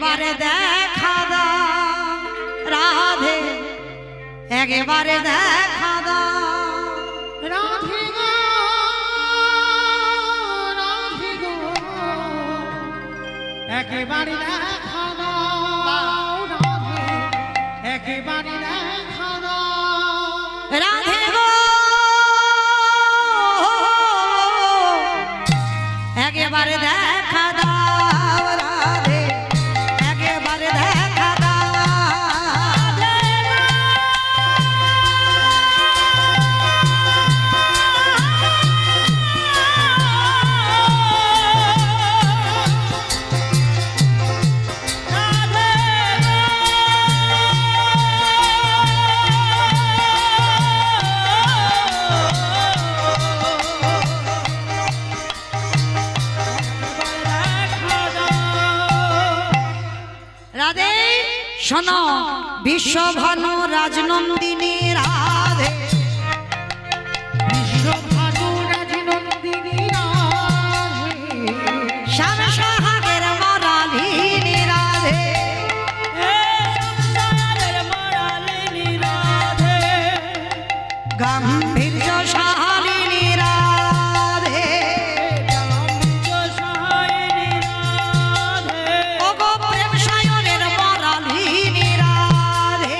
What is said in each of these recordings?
একেবারে দেখা দাও রাধে, একেবারে দেখা দাও রাধে গো, রাধে গো, একেবারে দেখা দাও রাধে, একেবারে দেখা দাও রাধে গো, একেবারে দেখা দাও রাধে, একেবারে দেখা দাও রাধে। শোনো বিশ্বভানু রাজনন্দিনী রাধে, বিশ্বভানু রাজনন্দিনী রাধে, শ্যাম সোহাগের মরালিনী রাধে, গাম্ভীর্য সাহালিনী রাধে, ওগো প্রেম সায়নের মরালিনী রাধে,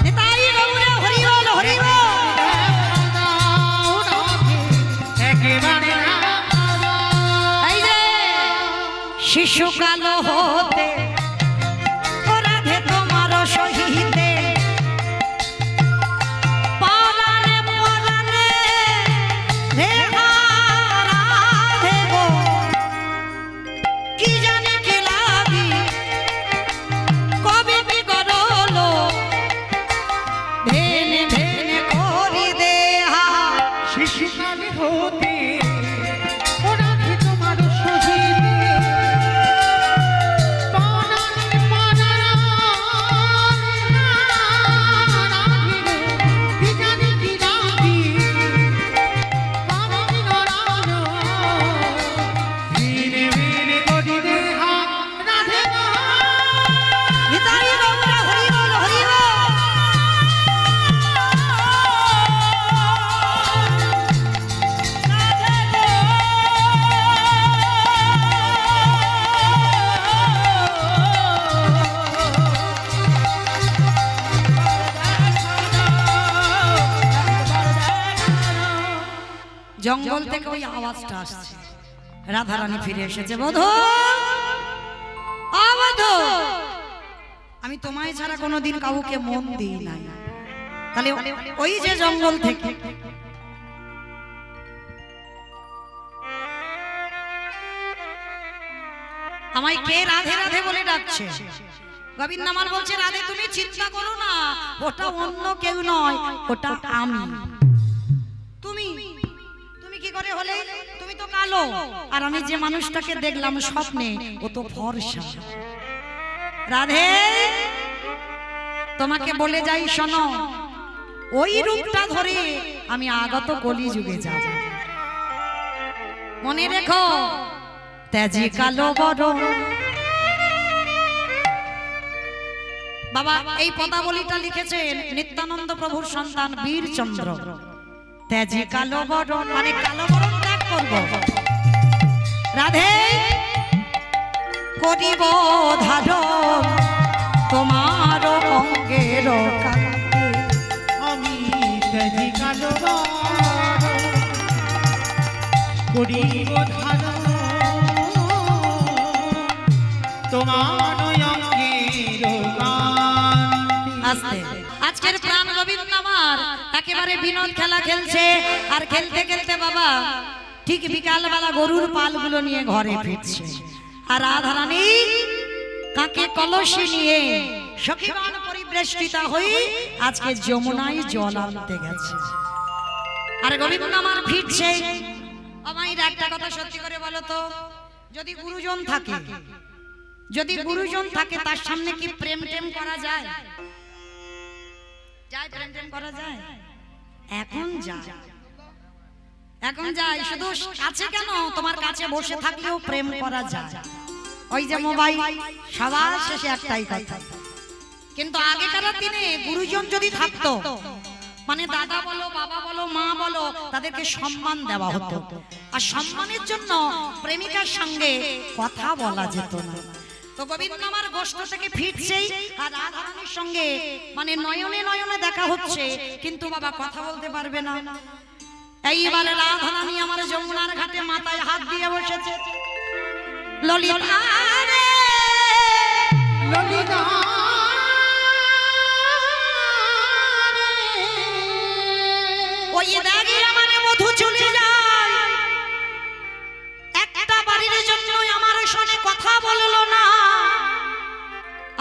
নিতাই গৌর হরি বল হরি বল। এই যে শিশুকাল হতে ও রাধে তোমার সহিতে পরাণে পরাণে রেখা রাধে গো, কি জানি কি লাগি কবে কি করলো ভেনে ভেনে করি দেহা শিশুকাল হতে ও রাধে তোমার সহিতে পরাণে পরাণে রাধে গো, কি জানি কি লাগি কবে কি করলো ভিনে ভিনে করি দেহা রাধে গো। নিতাই গৌর হরি বল হরি বল। জঙ্গল থেকে ওই আওয়াজটা আসছে, রাধারানী ফিরে এসেছে। বধূ বধূ, আমি তোমায় ছাড়া কোনোদিন কাউকে মন দিই নাই, তাহলে ওই যে জঙ্গল থেকে আমায় কে রাধে রাধে বলে ডাকছে? গোবিন্দ আমার বলছে রাধে তুমি চিন্তা করো না, ওটা অন্য কেউ নয়, ওটা আমি। তুমি তুমি কি করে হলে? তুমি তো কালো, আর আমি যে মানুষটাকে দেখলাম স্বপ্নে ও তো ফর্সা। রাধে তোমাকে বলে যাই শোনো, ওই রূপটা ধরে আমি আগত কলিযুগে যাব। মনে রেখো তেজি কালো বড়। বাবা এই পদাবলীটা লিখেছেন নিত্যানন্দ প্রভুর সন্তান বীরচন্দ্র। তেজি কালো বরণ মানে কালো বরণ ত্যাগ করব। রাধে করিব ধারণ তোমার অঙ্গের কান্তি, আমি তেজি কালো করিব ধারণ তোমার অঙ্গের কান্তি। আস্তে আজকের প্রাণ গোবিন্দ আমার একেবারে বিনোদ খেলা খেলছে, আর খেলতে খেলতে বাবা ঠিক বিকাল বেলা গরুর পালগুলো নিয়ে ঘরে ফিরছে, আর রাধারানী কাকে কলসি নিয়ে সখীগণ পরিবেষ্টিতা হই আজকে যমুনায় জল আনতে গেছে। আর গোবিন্দ আমার ফিরছে। আমার একটা কথা সত্যি করে বলো তো, যদি গুরুজন থাকে, যদি গুরুজন থাকে, তাহলে ওই যে জঙ্গল থেকে ওই আওয়াজটা আসছে, রাধে রাধে বলে ডাকছে, আর রাধারানী যদি গুরুজন থাকে তার সামনে কি প্রেম টেম করা যায়? যায় প্রেম টেম করা যায়? এখন যায়, এখন যায়। শুধু কাছে কেন, তোমার কাছে বসে থাকলেও প্রেম করা যায়। ওই যে মোবাইল, সবার শেষে একটাই কথা। কিন্তু আগেকার দিনে গুরুজন যদি থাকতো, মানে দাদা বলো, বাবা বলো, মা বলো, তাদেরকে সম্মান দেওয়া হতো। আর সম্মানের জন্য প্রেমিকার সঙ্গে কথা বলা যেত না। তো গোবিন্দ আমার গোষ্ঠ থেকে ফিরছেই, আর রাধারানীর সঙ্গে মানে নয়নে নয়নে দেখা হচ্ছে, কিন্তু বাবা কথা বলতে পারবে না। এইবারে রাধারানী আমার যমুনার ঘাটে মাথায় হাত দিয়ে বসেছে। ললিতা রে ললিতা ওই দাগি আমার মধু চলে যায়, একটা বাড়ির জন্য আমার সঙ্গে কথা বললো না।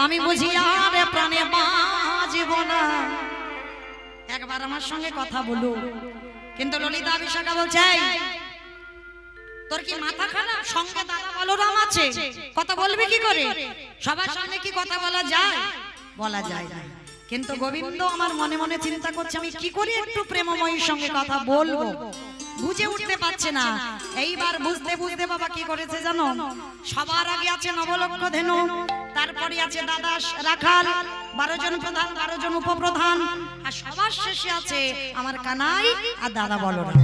আমি বুঝি আর প্রাণে বাঁচব না, একবার আমার সঙ্গে কথা বলো। কিন্তু ললিতা বিশাখা বলছে, তোর কি মাথা খারাপ? সঙ্গে দাদা বলরাম আছে, কথা বলবি কি করে? সবার সামনে কি কথা বলা যায়? বলা যায় না। কিন্তু গোবিন্দ আমার মনে মনে চিন্তা করছে, আমি কি করে একটু প্রেমময়ীর সঙ্গে কথা বলবো, বুঝে উঠতে পারছে না। এইবার বুঝতে বুঝতে বাবা কি করেছে জানো? সবার আগে আছে নবলক্ষ ধেনু, তারপরে আছে দাদা রাখাল, 12 জন প্রধান, 12 জন উপপ্রধান, আর সবার শেষে আছে আমার কানাই আর দাদা বলরাম।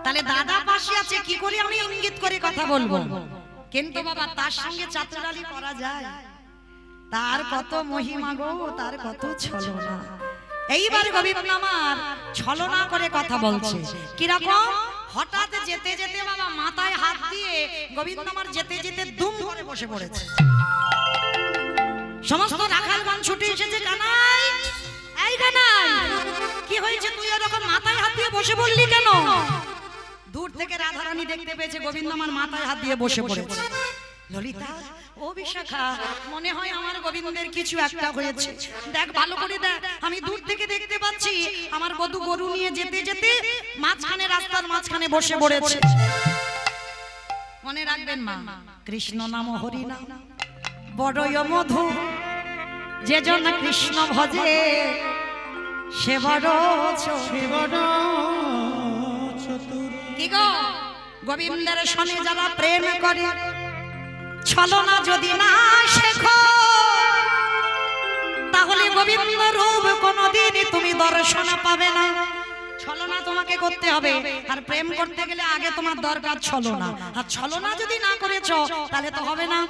তাহলে দাদা পাশে আছে, কি করে আমি ইঙ্গিত করে কথা বলবো? কিন্তু বাবা তার সঙ্গে চাতুরালি করা যায়? তার কত মহিমা গো, তার কত ছলনা। এইবার গোবিন্দ আমার ছলনা করে কথা বলছে। কিরকম? হঠাৎ যেতে যেতে বাবা মাথায় হাত দিয়ে গোবিন্দ আমার যেতে যেতে দুম করে বসে পড়েছে। সমস্ত রাখালগণ ছুটে এসেছে, কানাই, এই কানাই, কি হয়েছে? তুই এরকম মাথায় হাত দিয়ে বসে পড়লি কেন? দূর থেকে রাধারানী দেখতে পেয়েছে গোবিন্দ আমার মাথায় হাত দিয়ে বসে পড়েছে। ললিতা, ও বিশাখা, মনে হয় আমার গোবিন্দের কিছু একটা হয়েছে। দেখ, ভালো করে দেখ, আমি দূর থেকে দেখতে পাচ্ছি আমার বধূ গরু নিয়ে যেতে যেতে মাঝখানে, রাস্তার মাঝখানে বসে পড়েছে। মনে রাখবেন মা, কৃষ্ণ নাম হরি নাম বড়ই মধু, যে জন কৃষ্ণ ভজে সে বড় চতুর। কি গো, গোবিন্দের সনে যারা প্রেম করে, ছলনা যদি না শেখো, তাহলে গোবিন্দ রূপ কোনদিন তুমি দর্শন পাবে না। ছলনা তোমাকে করতে হবে, আর প্রেম করতে গেলে আগে তোমার দরকার ছলনা। আর ছলনা যদি না করেছো তাহলে তো হবে না।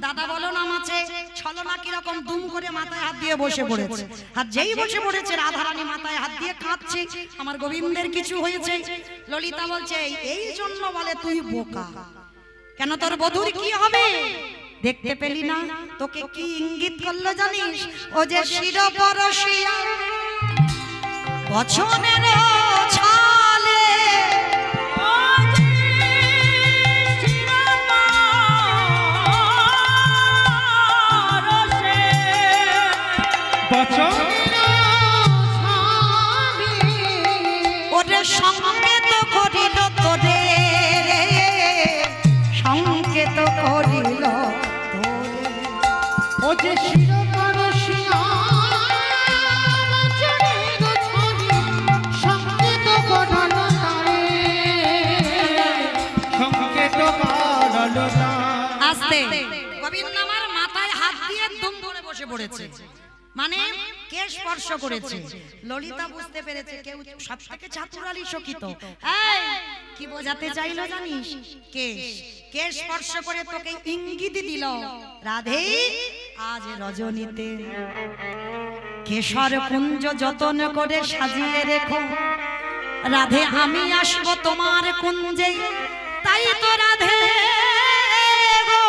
দাদা বলো নাম আছে, ছলনা কিরকম? দুম করে মাথায় হাত দিয়ে বসে পড়েছে। আর যেই বসে পড়েছে রাধারানী মাথায় হাত দিয়ে কাঁদছে, আমার গোবিন্দের কিছু হয়েছে। ললিতা বলছে, এই জন্য বলে তুই বোকা। কেন, তোর বধূর কি হবে? দেখতে পেলি না? তোকে কি ইঙ্গিত করলো জানিস? ও যে শির পরশিয়া বচনের ছালে, ওরে সংকেত করিল তোরে, সংকেত করিল তোরে, ও যে শির পরশিয়া বচনের ছালে, সংকেত করল তারে, সংকেত করল তারে। আস্তে গোবিন্দ আমার মাথায় হাত দিয়ে দুম ধরে বসে পড়েছে, মানে কে স্পর্শ করেছে। ললিতা বুঝতে পেরেছে কেউ সবথেকে চাতুরালি সখী। তো এই কি বোঝাতে চাইলো জানিস? কে স্পর্শ করে তোকে ইঙ্গিত দিল, রাধে আজ রজনীতে কেশর কুঞ্জ যতন করে সাজিয়ে রেখো, রাধে আমি আসবো তোমার কুঞ্জে। তাই তো রাধে গো,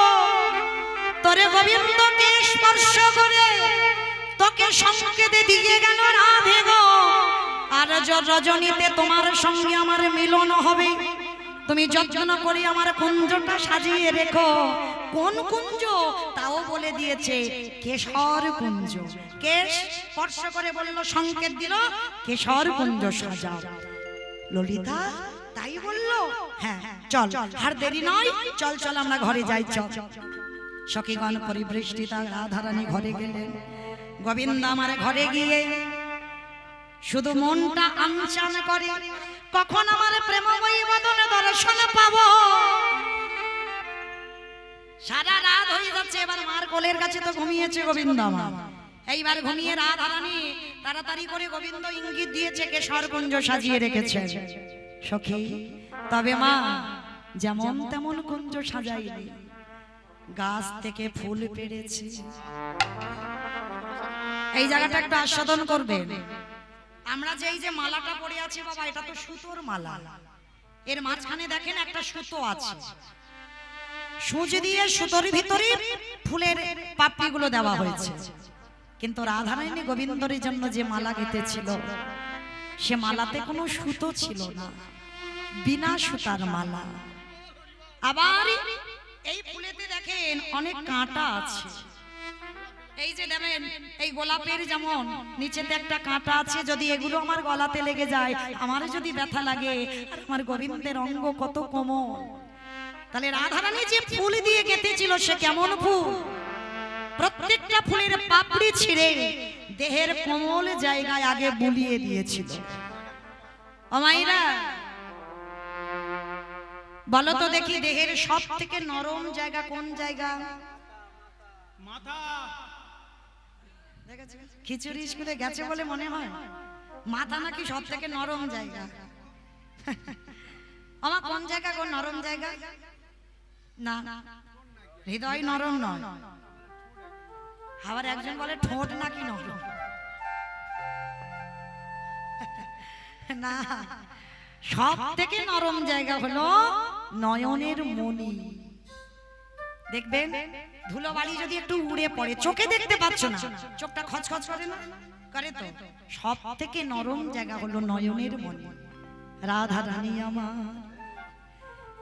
তোরে গোবিন্দকে স্পর্শ করে তোকে সংকেত দিয়ে গেল রাধে গো। আর রজনীতে তোমার সঙ্গে আমার মিলন হবে, তুমি যত্ন করে আমার কুঞ্জটা সাজিয়ে রেখো। কোন কুঞ্জ তাও বলে দিয়েছে, কেশর কুঞ্জ। কেশ স্পর্শ করে বলল, সংকেত দিল, কেশর কুঞ্জ সাজাও। ললিতা তাই বলল, হ্যাঁ চল, আর দেরি নয়, চল চল আমরা ঘরে যাই। চল সখীগণ পরিবৃষ্টিতা রাধারানী ঘরে গেলেন। গোবিন্দ আমার ঘরে গিয়ে শুধু মনটা আনচান করে, কখন আমার প্রেমময়ী বদনে দর্শন পাবো। সারা রাত হয়ে যাচ্ছে, এবার মার কোলের কাছে তো ঘুমিয়েছে গোবিন্দ আমার। এইবার ঘুমিয়ে রাধারানী তাড়াতাড়ি করে গোবিন্দ ইঙ্গিত দিয়েছে কেশর কুঞ্জ সাজিয়ে রেখেছে। সখী তবে মা যেমন তেমন কুঞ্জ সাজাইনি, গাছ থেকে ফুল পেড়েছি। এই জায়গাটা একটু আস্বাদন করবেন। আমরা যেই যে মালাটা পরে আছি বাবা, এটা তো সুতোর মালা। এর মাঝখানে দেখেন একটা সুতো আছে, সুচ দিয়ে সুতোর ভিতরে ফুলের পাপড়িগুলো দেওয়া হয়েছে। কিন্তু রাধারানী গোবিন্দর জন্য যে মালা গেঁথেছিল, সে মালাতে কোনো সুতো ছিল না, বিনা সুতার মালা। আবার এই ফুলেতে দেখেন অনেক কাঁটা আছে। এই যে দেখেন এই গোলাপের যেমন নিচেতে একটা কাঁটা আছে, যদি এগুলো আমার গলাতে লেগে যায়, আমার যদি ব্যথা লাগে, আর আমার গোবিন্দের অঙ্গ কত কোমল। তাহলে রাধারানী যে ফুল দিয়ে গেঁথেছিল সে কেমন ফুল? প্রত্যেকটা ফুলের পাপড়ি ছিঁড়ে দেহের কোমল জায়গায় আগে বুলিয়ে দিয়েছিল। ও মাইরা বলো তো দেখি, দেহের সব থেকে নরম জায়গা কোন জায়গা? মাথা। খিচুড়ি স্কুলে গেছে বলে মনে হয় মাথা নাকি সব থেকে নরম জায়গা। আমার কোন জায়গা কোন নরম জায়গা? না, হৃদয় নরম নয়। আবার একজন বলে ঠোঁট নাকি নরম। না, সব থেকে নরম জায়গা হলো নয়নের মণি। দেখবেন ধুলোবালি যদি একটু উড়ে পড়ে, চোখে দেখতে পাচ্ছ না, চোখটা খচখচ করে না? করে তো। সব থেকে নরম জায়গা হলো নয়নের মণি। রাধা রানী আমার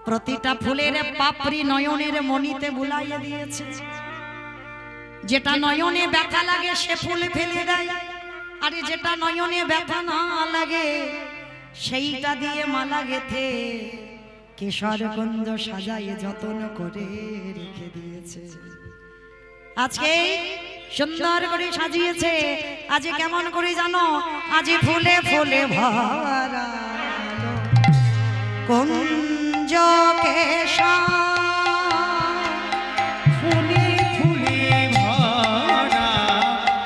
প্রতিটা ফুলের পাপড়ি নয়নের মণিতে বুলাইয়ে দিয়েছে। যেটা নয়নে ব্যথা লাগে সে ফুল ফেলে দেয়, আর যেটা নয়নে ব্যথা না লাগে সেইটা দিয়ে মালা গেথে কেশর কুঞ্জ সাজাইয়ে যত্ন করে রেখে দিয়েছে। আজকে সুন্দর করে সাজিয়েছে। আজ কেমন করে জানো? আজ ফুলে ফুলে ভরা কুঞ্জ কেশর, ফুলে ফুলে ভরা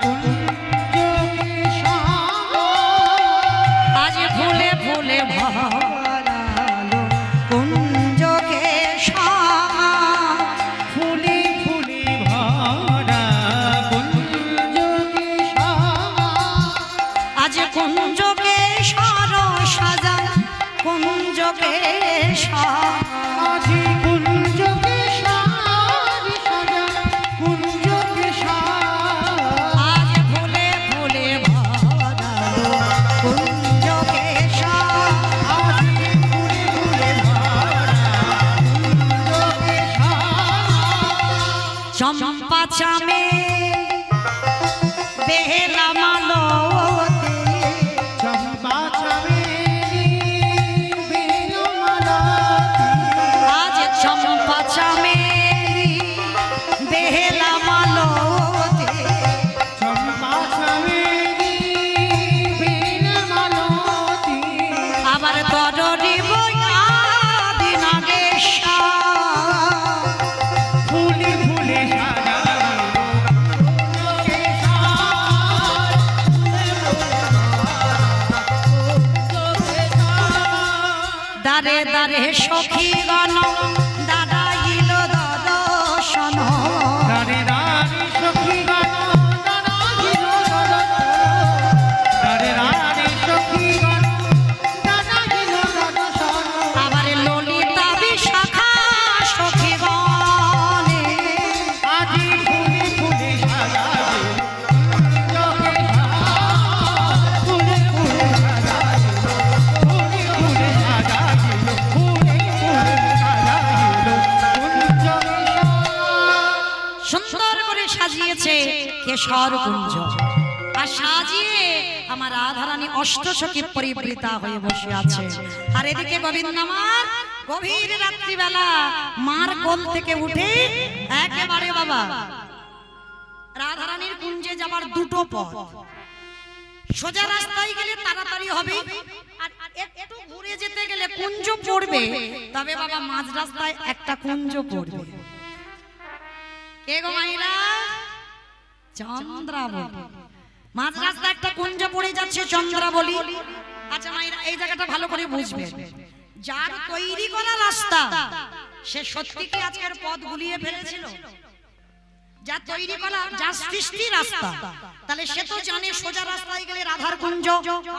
কুঞ্জ কেশর। আজ ফুলে ফুলে ভরা কুঞ্জ কেশর, ফুলে ফুলে ভরা কুঞ্জ কেশর। আজ কুঞ্জ কেশর সাজা কুঞ্জ কেশর। আজি কুঞ্জ কেশর সাজা কুঞ্জ কেশর। আজ ফুলে ফুলে ভরা কুঞ্জ কেশর। আজি ফুলে ফুলে ভরা কুঞ্জ কেশর। চম্পা চামে বেহেলা মালতে, চম্পা চামেলি বেলমালতি। আজ চম্পা চামে বেহেলা মালতে। চম্পা চামেলি বেলমালতি। আবার তরি বয়াদি নাগেশা, ফুলে ফুলে সাজানো কুঞ্জ কেশর। দারে দারে সখী গণ দাদাইল দর্শন। রানী রানী সখী গান দাদাইল দর্শন। রানী রানী সখী গান দাদাইল দর্শন। আবার ললিতা বিশাখা সখী গণে, আজি ফুলে ফুলে সাজানো কুঞ্জ কেশর। ফুলে ফুলে সাজানো ফুলে ফুলে সাজানো ফুলে ফুলে সাজানো কুঞ্জ কেশর। সুন্দর করে সাজিয়েছে কেশর কুঞ্জ। আর আর সাজিয়ে আমার রাধারানী অষ্টসখী পরিবৃতা হয়ে বসে আছে। আর এদিকে গোবিন্দ আমার গভীর রাত্রিবেলা মার কোল থেকে উঠে একেবারে বাবা রাধারানীর কুঞ্জে যাবার দুটো পথ। সোজা রাস্তায় গেলে তাড়াতাড়ি হবে, আর একটু ঘুরে যেতে গেলে কুঞ্জ পড়বে, তবে বাবা মাঝ রাস্তায় একটা কুঞ্জ পড়বে। কে গো মাইরা? চন্দ্রাবলী। মাঝ রাস্তায় একটা কুঞ্জ পড়ে যাচ্ছে, চন্দ্রাবলী। আচ্ছা মাইরা, এই জায়গাটা ভালো করে বুঝবে। যার তৈরি করা রাস্তা সে সত্যি কি আজকের পথ গুলিয়ে ফেলেছিল? যা তৈরি করা, যা সৃষ্টি রাস্তা, তাহলে সে তো জানে সোজা রাস্তায় গেলে রাধার কুঞ্জ,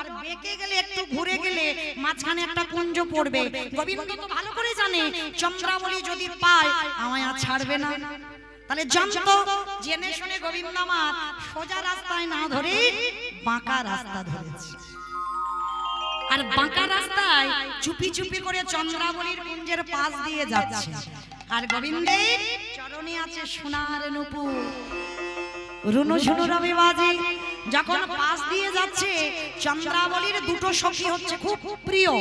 আর বেঁকে গেলে একটু ঘুরে গেলে মাঝখানে একটা কুঞ্জ পড়বে। গোবিন্দ তো ভালো করে জানে চন্দ্রাবলী যদি পায় আমায় আর ছাড়বে না। তাহলে জানতো, জেনে শুনে গোবিন্দ আমার সোজা রাস্তায় না ধরে বাঁকা রাস্তা ধরেছে। আর বাঁকা রাস্তায় চুপি চুপি করে চন্দ্রাবলীর কুঞ্জের পাশ দিয়ে যাচ্ছে। আর গোবিন্দের চরণে আছে সোনার নূপুর, রুনু ঝুনু রবি বাজে। যখন পাশ দিয়ে যাচ্ছে, চন্দ্রাবলীর দুটো সখী হচ্ছে খুব প্রিয়,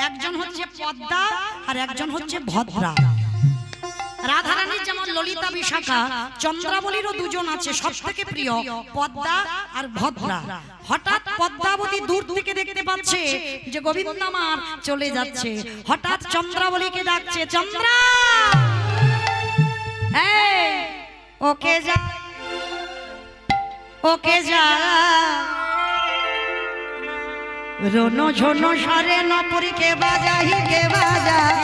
একজন হচ্ছে পদ্মা আর একজন হচ্ছে ভদ্রা। রাধারানীর যেমন ললিতা বিশাখা, চন্দ্রাবলীরও দুজন আছে সব থেকে প্রিয়, পদ্মা আর ভদ্রা। হঠাৎ পদ্মাবতী দূর থেকে দেখতে পাচ্ছে যে গোবিন্দ আমার চলে যাচ্ছে। হঠাৎ চন্দ্রাবলীকে ডাকছে, চন্দ্রা এই ওকে যা, ওকে যা। রনো ঝনো সারে নপুরি কে বাজাই, কে বাজাই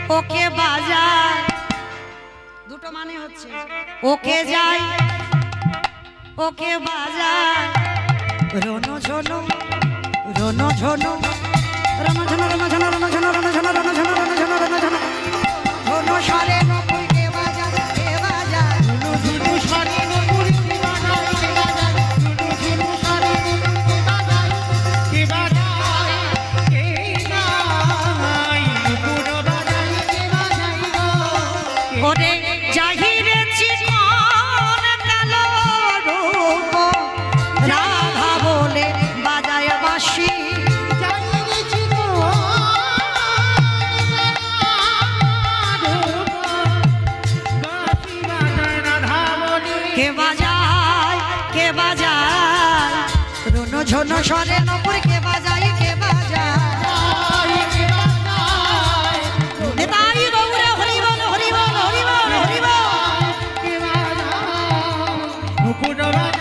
ওকে বাজায়, দুটো মানে হচ্ছে ওকে যাই ওকে বাজায়। রনো ঝনো, রনো ঝনো, রনো ঝনো, রনো ঝনো, রনো ঝনো, রনো ঝনো, রনো ঝনো, রনো ঝনো, রনো ঝনো, ঝনো সারে নপুর কে বাজায়, কে বাজায়, ঝুনু ঝুনু সারে নপুর কে বাজায়, কে বাজায়, ঝুনু ঝুনু সারে নপুর কে বাজায়, কে বাজায়, কে নাই নপুর বাজায়, কে বাজায় গো। ওরে জাহিরে চিকন কালো রূপ রাধা বলে বাজায় বাঁশি, জাহিরে চিকন বাঁশি বাজায় রাধা বলে, কে বাজায়, কে বাজায়, রুনু ঝুনু স্বরে নপুর কে বাজায়, কে বাজায়, কে বাজায়, নেতাই গৌরে হরি বল, হরি বল, হরি বল, হরি বল, কে বাজায় নপুর বাজায়।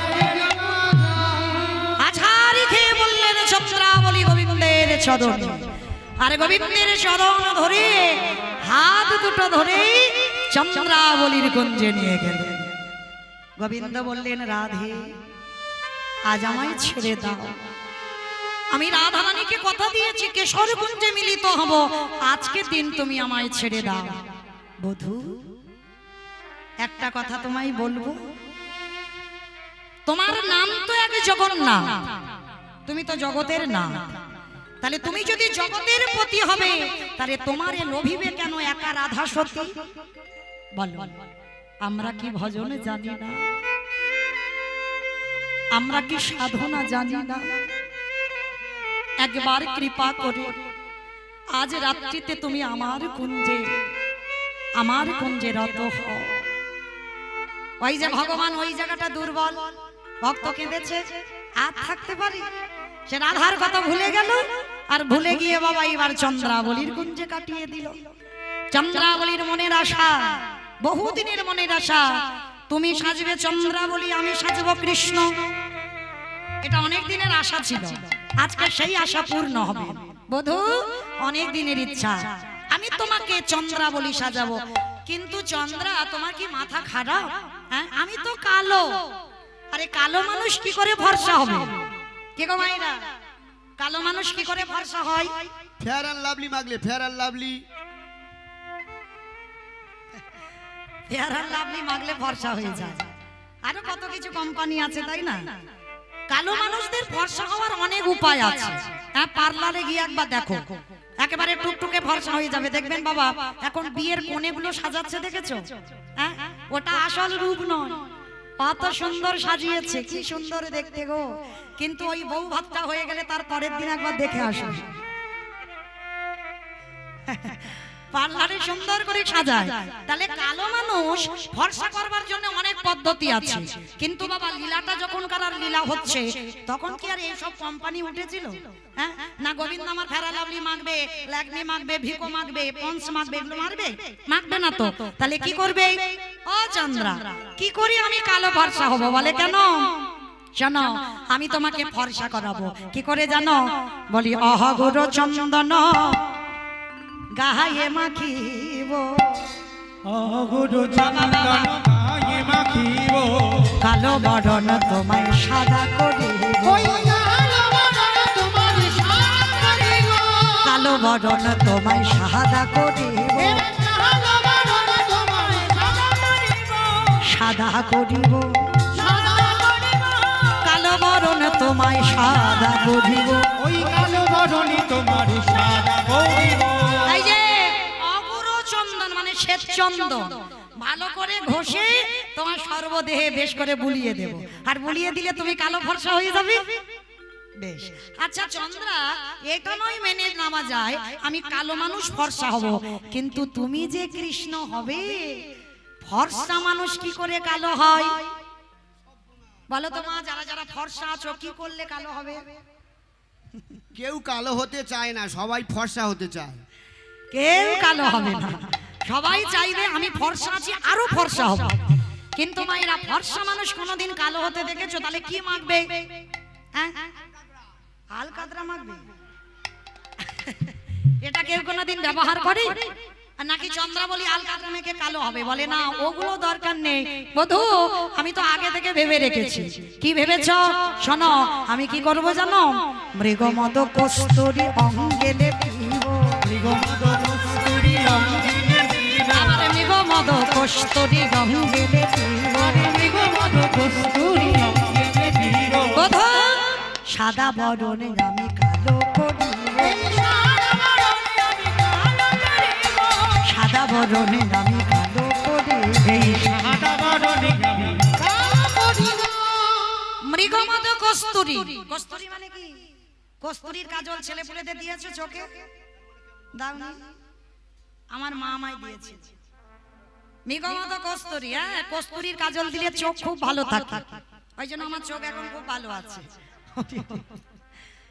আছাড়ি খেয়ে বললেন চন্দ্রাবলী গোবিন্দের চরণে। আর গোবিন্দের চরণ ধরে হাত দুটো ধরে চন্দ্রাবলীর কুঞ্জে নিয়ে গেলেন। গোবিন্দ বললেন, রাধে আজ আমায় ছেড়ে দাও। আমি রাধারানীকে কথা দিয়েছি কেশর কুঞ্জে মিলিত হব, আজকে দিন তুমি আমায় ছেড়ে দাও। বধূ একটা কথা তোমায় বলবো, তোমার নাম তো এক জগন্নাথ, তুমি তো জগতের নাম। তাহলে তুমি যদি জগতের পতি হবে, তাহলে তোমারে লোভিবে কেন একা রাধা সতী? বলো, আমরা কি ভজন জানি না? আমরা কি সাধনা জানি না? একবার কৃপা করে আজ রাত্রিতে তুমি আমার কুঞ্জে রত হও। ওই যে ভগবান ওই জায়গাটা দুর্বল, ভক্ত কেঁদেছে, আর থাকতে পারি? সে রাধার কথা ভুলে গেল, আর ভুলে গিয়ে বাবা এবার চন্দ্রাবলীর কুঞ্জে কাটিয়ে দিল। চন্দ্রাবলীর মনের আশা, বহুদিনের মনের আশা, তুমি সাজবে চন্দ্রাবলী, আমি সাজব কৃষ্ণ। এটা অনেক দিনের আশা ছিল, আজকে সেই আশা পূর্ণ হবে। বধূ, অনেক দিনের ইচ্ছা, আমি তোমাকে চন্দ্রাবলী সাজাবো। কিন্তু চন্দ্রা, তোমার কি মাথা খারাপ? হ্যাঁ, আমি তো কালো। আরে কালো মানুষ কি করে ভরসা হবে? কে গো মাইরা, কালো মানুষ কি করে ভরসা হয়? ফেয়ার অ্যান্ড লাভলি মাগলে fair and lovely fair and lovely মাখলে ফর্সা হয়ে যায়। আরো কত কিছু কোম্পানি আছে, তাই না? কালো মানুষদের ফর্সা হওয়ার অনেক উপায় আছে। হ্যাঁ, পার্লারে গিয়ে একবার দেখো, একেবারে টুকটুকে ফর্সা হয়ে যাবে। দেখবেন বাবা, এখন বিয়ের কোণেগুলো সাজাচ্ছে, দেখেছো? হ্যাঁ, ওটা আসল রূপ নয়, কত সুন্দর সাজিয়েছে, কি সুন্দর দেখতে গো। কিন্তু ওই বউ ভাতটা হয়ে গেলে তার পরের দিন একবার দেখে আসো, পার্লারে সুন্দর করে সাজায়। তাহলে কালো মানুষ ফর্সা করবার জন্য অনেক পদ্ধতি আছে। কিন্তু বাবা, লীলাটা যখন কারার লীলা হচ্ছে, তখন কি আর এইসব কোম্পানি উঠেছিল? হ্যাঁ, না গোবিন্দ আমার ফেয়ার অ্যান্ড লাভলি মাখবে, ল্যাকমি মাখবে, ভিকো মাখবে, পন্স মাখবে, এগুলো মারবে? মাখবে না তো। তাহলে কি করবে? ও চন্দ্রা, কি করি আমি কালো ফর্সা হব? বলে কেন? জানো, আমি তোমাকে ফর্সা করাবো। কি করে জানো? বলি অহগুরু চন্দন গায়ে মাখিব, অগুরু চন্দন গায়ে মাখিব, কালো বরণ তোমায় সাদা করিব, কালো বরণ তোমায় সাদা করিব, সাদা করিব, কালো বরণ তোমায় সাদা করিব। ওই কালো বরণী তোমার সাদা করিব। এই যে অগুরু চন্দন মানে শ্বেত চন্দন, ভালো করে ঘষে তোমার সর্বদেহে বেশ করে বুলিয়ে দেব। আর বুলিয়ে দিলে তুমি কালো ফর্সা হয়ে যাবে। বেশ, আচ্ছা চন্দ্রা, এটা নয় মেনে নেওয়া যায় আমি কালো মানুষ ফর্সা হব, কিন্তু তুমি যে কৃষ্ণ হবে, ফর্সা মানুষ কি করে কালো হয় বলো তো মা? যারা যারা ফর্সা আছো, কি করলে কালো হবে? কেউ কালো হতে চায় না, সবাই ফর্সা হতে চায়। কেউ কালো হবে না, সবাই চাইবে আমি ফর্সা আছি, আরো ফর্সা হব। কিন্তু মায়েরা, ফর্সা মানুষ কোনোদিন কালো হতে দেখেছো? তাহলে কি মাখবে? হ্যাঁ, আলকাতরা মাখবে। এটা কেউ কোনোদিন ব্যবহার করে? আর নাকি চন্দ্রাবলী আলকাতরা মেখে কালো হবে? বলে না, ওগুলো দরকার নেই বধু, আমি তো আগে থেকে ভেবে রেখেছি। কি ভেবেছ? শোনো, আমি কি করব জানো? মৃগমদ কস্তুরী অঙ্গে লেপিব, মৃগমদ কস্তুরী অঙ্গে লেপিব, আমার মৃগমদ কস্তুরী অঙ্গে লেপিব, মৃগমদ কস্তুরী অঙ্গে লেপিব, বধু সাদা বরণে আমি কালো করিব, সাদা বরণে আমি কালো করিব, এই সাদা বরণী আমি কালো করিব। মৃগমদ কস্তুরী। কস্তুরী মানে কি? কস্তুরীর কাজল ছেলে পুলেদের দিয়েছে চোখে? দাওনি? আমার মা আমায় দিয়েছে মৃগমদ কস্তুরী। হ্যাঁ, কস্তুরীর কাজল দিলে চোখ খুব ভালো থাকে, ওই জন্য আমার চোখ এখন খুব ভালো আছে।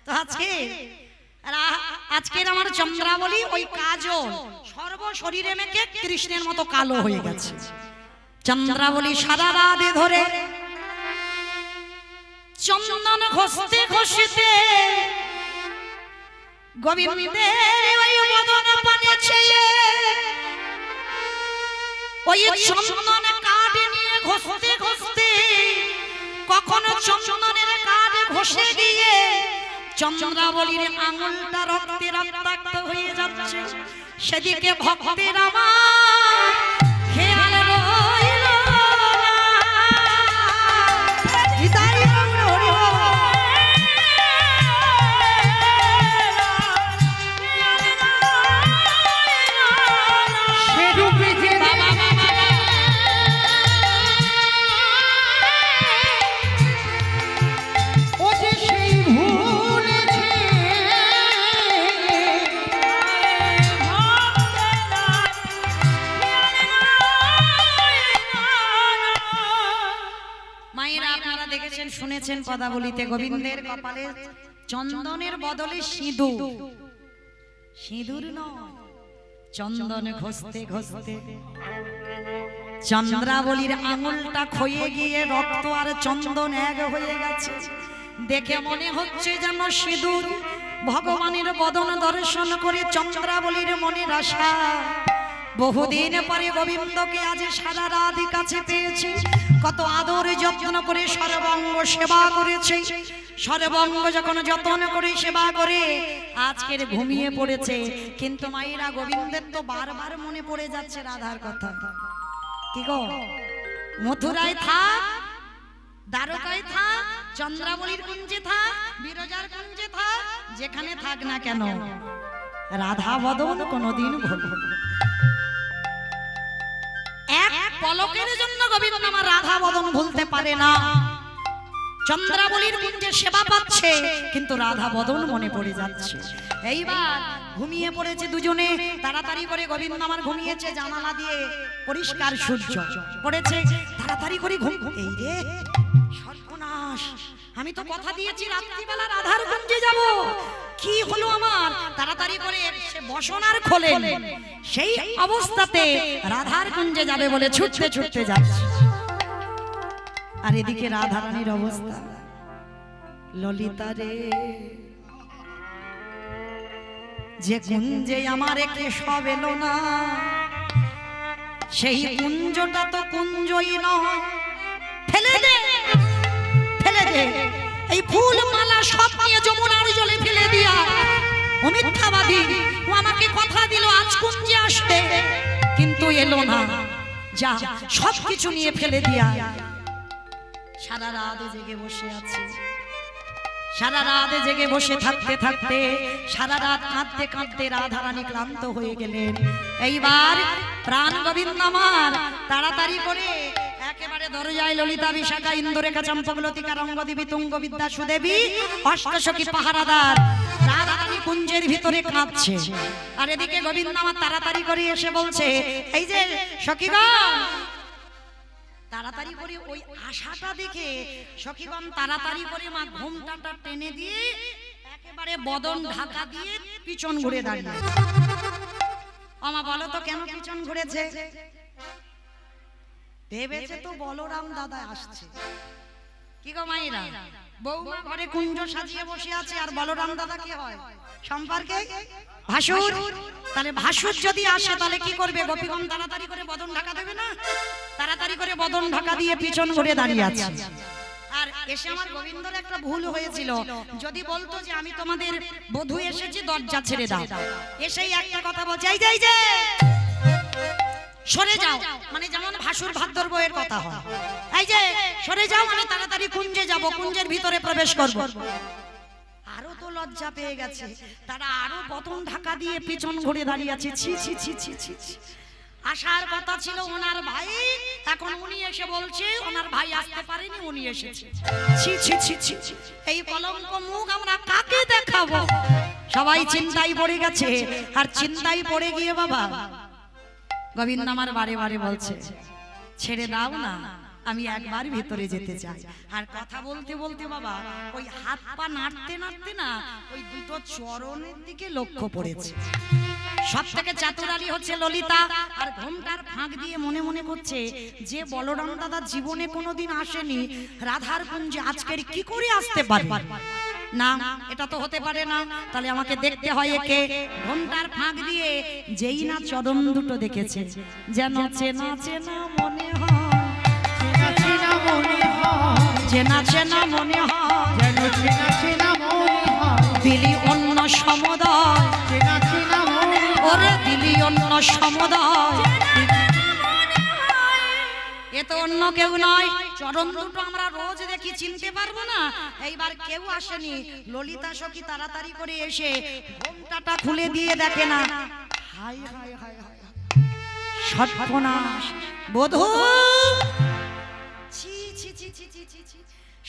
তো আজকের আমার চন্দ্রাবলী ওই কাজল সর্ব শরীরে মেখে কৃষ্ণের মতো কালো হয়ে গেছে। চন্দ্রাবলী সারা রাত ধরে চন্দন ঘষতে ঘষতে গোবিন্দের ওই মদন পানে ছেলে ওই চন্দন কাঠ নিয়ে ঘষতে ঘষতে কখনো চন্দনের কাঠ ঘষে গিয়ে চন্দ্রাবলীর আঙুলটা রক্তে রক্তাক্ত হয়ে যাচ্ছে। সেদিকে ভক্তের আমার খেয়াল রইল না। হৃদয় গৌর হরি বল। সেরূপে যে ও যে সেই ভুলেছে, মায়েরা, আপনারা দেখেছেন শুনেছেন পদাবলিতে গোবিন্দের কপালে চন্দনের বদলে সিঁদুর। সিঁদুর নয়, চন্দন ঘষতে ঘষতে চন্দ্রাবলীর আঙুলটা ক্ষয়ে গিয়ে রক্ত আর চন্দন এক হয়ে গেছে। দেখে মনে হচ্ছে যেন সিঁদুর। ভগবানের বদন দর্শন করে চন্দ্রাবলীর মনের আশা, বহুদিন পরে গোবিন্দকে আজ সারা রাত কাছে পেয়েছি। কত আদর যত্ন করে সর্বাঙ্গ সেবা করেছে। সর্বাঙ্গ যখন যত্ন করে সেবা করে আজকের ঘুমিয়ে পড়েছে। কিন্তু মায়েরা, গোবিন্দের তো বারবার মনে পড়ে যাচ্ছে রাধার কথা। কি গো, মথুরায় থাক, দ্বারকায় থাক, চন্দ্রাবলীর কুঞ্জে থাক, বিরজার কুঞ্জে থাক, যেখানে থাক না কেন রাধা বদন কোনদিন ভুলব না। এক পলকের জন্য গোবিন্দ আমার রাধা বদন ভুলতে পারে না। চন্দ্রাবলীর কুঞ্জে সেবা পাচ্ছে কিন্তু রাধা বদন মনে পড়ে যাচ্ছে। এইবার ঘুমিয়ে পড়েছে দুজনে, তাড়াতাড়ি করে গোবিন্দ আমার ঘুমিয়েছে, জানালা দিয়ে পরিষ্কার সূর্য পড়েছে, তাড়াতাড়ি করে ঘুম। এই রে সর্বনাশ, আমি তো কথা দিয়েছি রাত্রিবেলা রাধার কুঞ্জে যাব, কি হলো আমার? তাড়াতাড়ি করে সে বসনার খোলেন, সেই অবস্থাতে রাধার কুঞ্জে যাবে বলে ছুটতে ছুটতে যাচ্ছে। আর এদিকে রাধা রানীর অবস্থা, ললিতা রে যে কুঞ্জে আমার কেশব এলো না, সেই কুঞ্জটা তো কুঞ্জই নয়, ফেলে দে ফেলে দে, এই ফুল মালা সব নিয়ে যমুনার জলে ফেলে দিয়া। ও মিথ্যাবাদী, ও আমাকে কথা দিল আজ কুঞ্জে আসবে কিন্তু এলো না, যা সব কিছু নিয়ে ফেলে দিয়া। সারা রাত জেগে বসে আছে, সারা রাত জেগে বসে থাকতে থাকতে সারা রাত কাঁদতে কাঁদতে রাধা রানী ক্লান্ত হয়ে গেলেন। এইবার প্রাণ গোবিন্দ আমার তাড়াতাড়ি করে একেবারে দরজায় ললিতা, বিশাখা, ইন্দুরেখা, চম্পকলতিকা, রঙ্গদেবী, তুঙ্গ, বিদ্যা, সুদেবী, অষ্টসখী পাহারাদার রাধা রানী কুঞ্জের ভিতরে কাঁদছে। আর এদিকে গোবিন্দ আমার তাড়াতাড়ি করে এসে বলছে, এই যে সখীগণ, তাড়াতাড়ি করে ওই আশাটা দেখে সখীগণ তাড়াতাড়ি করে মা ঘোমটাটা টেনে দিয়ে একেবারে বদন ঢাকা দিয়ে পিছন ঘুরে দাঁড়িয়ে। আমা বলো তো কেন পিছন ঘুরেছে? ভেবেছে তো বলরাম দাদা আসছে। কি গো মাইরা, বৌমা ঘরে কুঞ্জ সাজিয়ে বসে আছে আর বলরাম দাদা কি হয় সম্পর্কে? ভাসুর। তাহলে ভাসুর যদি আসে তাহলে কি করবে? গোপীগণ তাড়াতাড়ি করে বদন ঢাকা দেবে না? তাড়াতাড়ি করে বদন ঢাকা দিয়ে পিছন ঘুরে দাঁড়িয়ে আছে। আর এসে আমার গোবিন্দর একটা ভুল হয়েছিল, যদি বলতো যে আমি তোমাদের বধূ এসেছি দরজা ছেড়ে দাও, এসেই একটা কথা বলছে, এই যে এই যে সরে যাও, মানে যেমন ভাসুর ভাদ্র বইয়ের কথা হয়, এই যে সরে যাও, আমি তাড়াতাড়ি কুঞ্জে যাব, কুঞ্জের ভিতরে প্রবেশ করব। আরো তো লজ্জা পেয়ে গেছে, তারা আরো বদন ঢাকা দিয়ে পিছন ঘুরে দাঁড়িয়ে আছে। ছি ছি ছি ছি ছি ছি। আসার কথা ছিল ওনার ভাই, এখন উনি এসে বলছে ওনার ভাই আসতে পারেনি, উনি এসেছে। ছি ছি ছি ছি ছি। এই কলঙ্ক মুখ আমরা কাকে দেখাবো? সবাই চিন্তায় পড়ে গেছে। আর চিন্তায় পড়ে গিয়ে বাবা গোবিন্দ আমার বারে বারে বলছে, ছেড়ে দাও না, আমি একবার ভিতরে যেতে চাই। আর কথা বলতে বলতে বাবা ওই হাত পা নাড়তে নাড়তে না ওই দুটো চরণের দিকে লক্ষ্য পড়েছে। সব থেকে চাতুরালি হচ্ছে ললিতা, আর ঘোমটার ফাঁক দিয়ে মনে মনে করছে যে বলরাম দাদা জীবনে কোনোদিন আসেনি রাধার কুঞ্জে, আজকের কি করে আসতে পারে? না, এটা তো হতে পারে না, তাহলে আমাকে দেখতে হয় একে। ঘোমটার ফাঁক দিয়ে যেই না চরণ দুটো দেখেছে, যেন চেনা চেনা মনে হয়, চেনা চেনা মনে হয়, চেনা চেনা মনে হয়, যেন চেনা চেনা মনে হয়, দিলি অন্য সমুদয়, চেনা চেনা মনে হয়, ওরে দিলি অন্য সমুদয়, এ তো অন্য কেউ নয়। চরণ দুটো আমরা রোজ দেখি, চিনতে পারবো না? এইবার কেউ আসেনি, ললিতা সখী তাড়াতাড়ি করে এসে ঘোমটাটা খুলে দিয়ে দেখে না, হাই হাই হাই হাই সর্বনাশ, বধূ, ছি ছি ছি ছি ছি ছি ছি,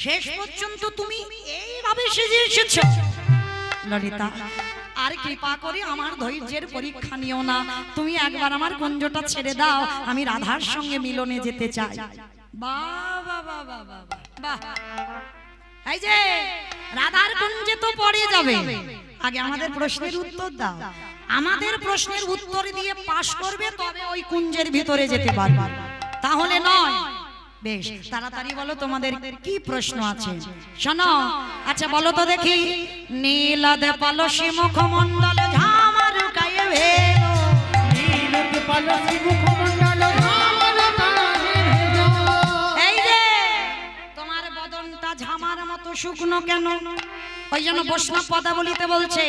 শেষ পর্যন্ত তুমি এইভাবে সেজে এসেছো। ললিতা, আর কৃপা করে আমার ধৈর্যের পরীক্ষা নিও না, তুমি একবার আমার কুঞ্জটা ছেড়ে দাও, আমি রাধার সঙ্গে মিলনে যেতে চাই। বাহ বাহ বাহ বাহ বাহ বাহ। এই যে রাধার কুঞ্জে তো পড়ে যাবে, আগে আমাদের প্রশ্নের উত্তর দাও। আমাদের প্রশ্নের উত্তর দিয়ে পাশ করবে তবে ওই কুঞ্জের ভিতরে যেতে পারবে, তাহলে নয়। বেশ, তাড়াতাড়ি বলো তোমাদের কি প্রশ্ন আছে, শোনো। আচ্ছা বলো তো দেখি, নীলদ পলসী মুখমণ্ডল ঝামার গায়ে ভেলো, নীলদ পলসী মুখমণ্ডল ঝামার গায়ে ভেলো। এই যে তোমার বদনটা ঝামার মতো শুকনো কেন? ওই জন্য বৈষ্ণব পদাবলিতে বলছে,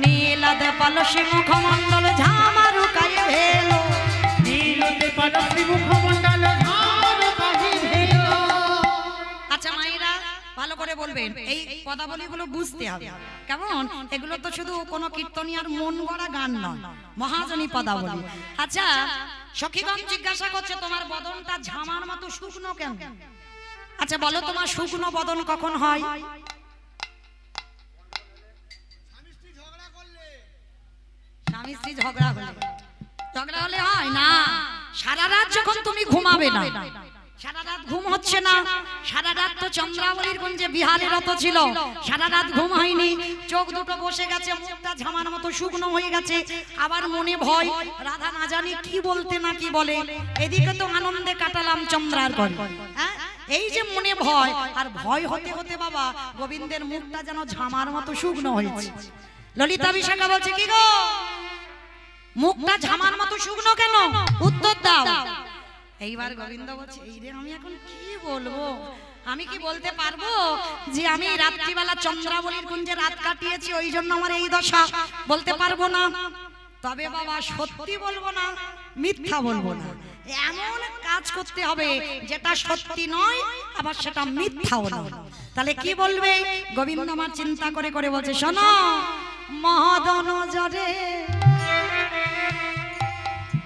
নীলদ পলসী মুখমণ্ডল ঝামার গায়ে ভেলো, নীলদ পলসী মুখমণ্ডল বলবেন, এই পদাবলীগুলো বুঝতে হবে কেমন। এগুলো তো শুধু কোনো কীর্তনিয়ার মন গড়া গান নয়, মহাজনী পদাবলী। আচ্ছা, সখীগণ জিজ্ঞাসা করছে তোমার বদনটা ঝামার মতো শুকনো কেন? আচ্ছা বলো, তোমার শুকনো বদন কখন হয়? স্বামী স্ত্রী ঝগড়া হলে হয় না। সারা রাত যখন তুমি ঘুমাবে না, সারা রাত ঘুম হচ্ছে না, সারা রাত তো চন্দ্রাবলীর কুঞ্জে বিহারে রত ছিল, সারা রাত ঘুম হয়নি, চোখ দুটো বসে গেছে, মুখটা ঝামার মতো শুকনো হয়ে গেছে, আবার মনে ভয়, রাধা না জানি কি বলতে না কি বলে, এদিকে তো আনন্দে কাটালাম চন্দ্রার পর, হ্যাঁ এই যে মনে ভয়, আর ভয় হতে হতে বাবা গোবিন্দের মুখটা যেন ঝামার মতো শুকনো হয়েছে। ললিতা বিশাখা বলছে, কি গো মুখটা ঝামার মতো শুকনো কেন, উত্তর দাও। এইবার গোবিন্দ বলছে, এই রে আমি এখন কি বলবো, আমি কি বলতে পারবো যে আমি রাত্রিবেলা চন্দ্রাবলীর কুঞ্জে রাত কাটিয়েছি ওই জন্য আমার এই দশা, বলতে পারবো না। তবে বাবা সত্যি বলবো না, মিথ্যা বলবো না, এমন কাজ করতে হবে যেটা সত্যি নয় আবার সেটা মিথ্যাও নয়। তাহলে কি বলবে? গোবিন্দ আমার চিন্তা করে করে বলছে, শোনো মহদন জরে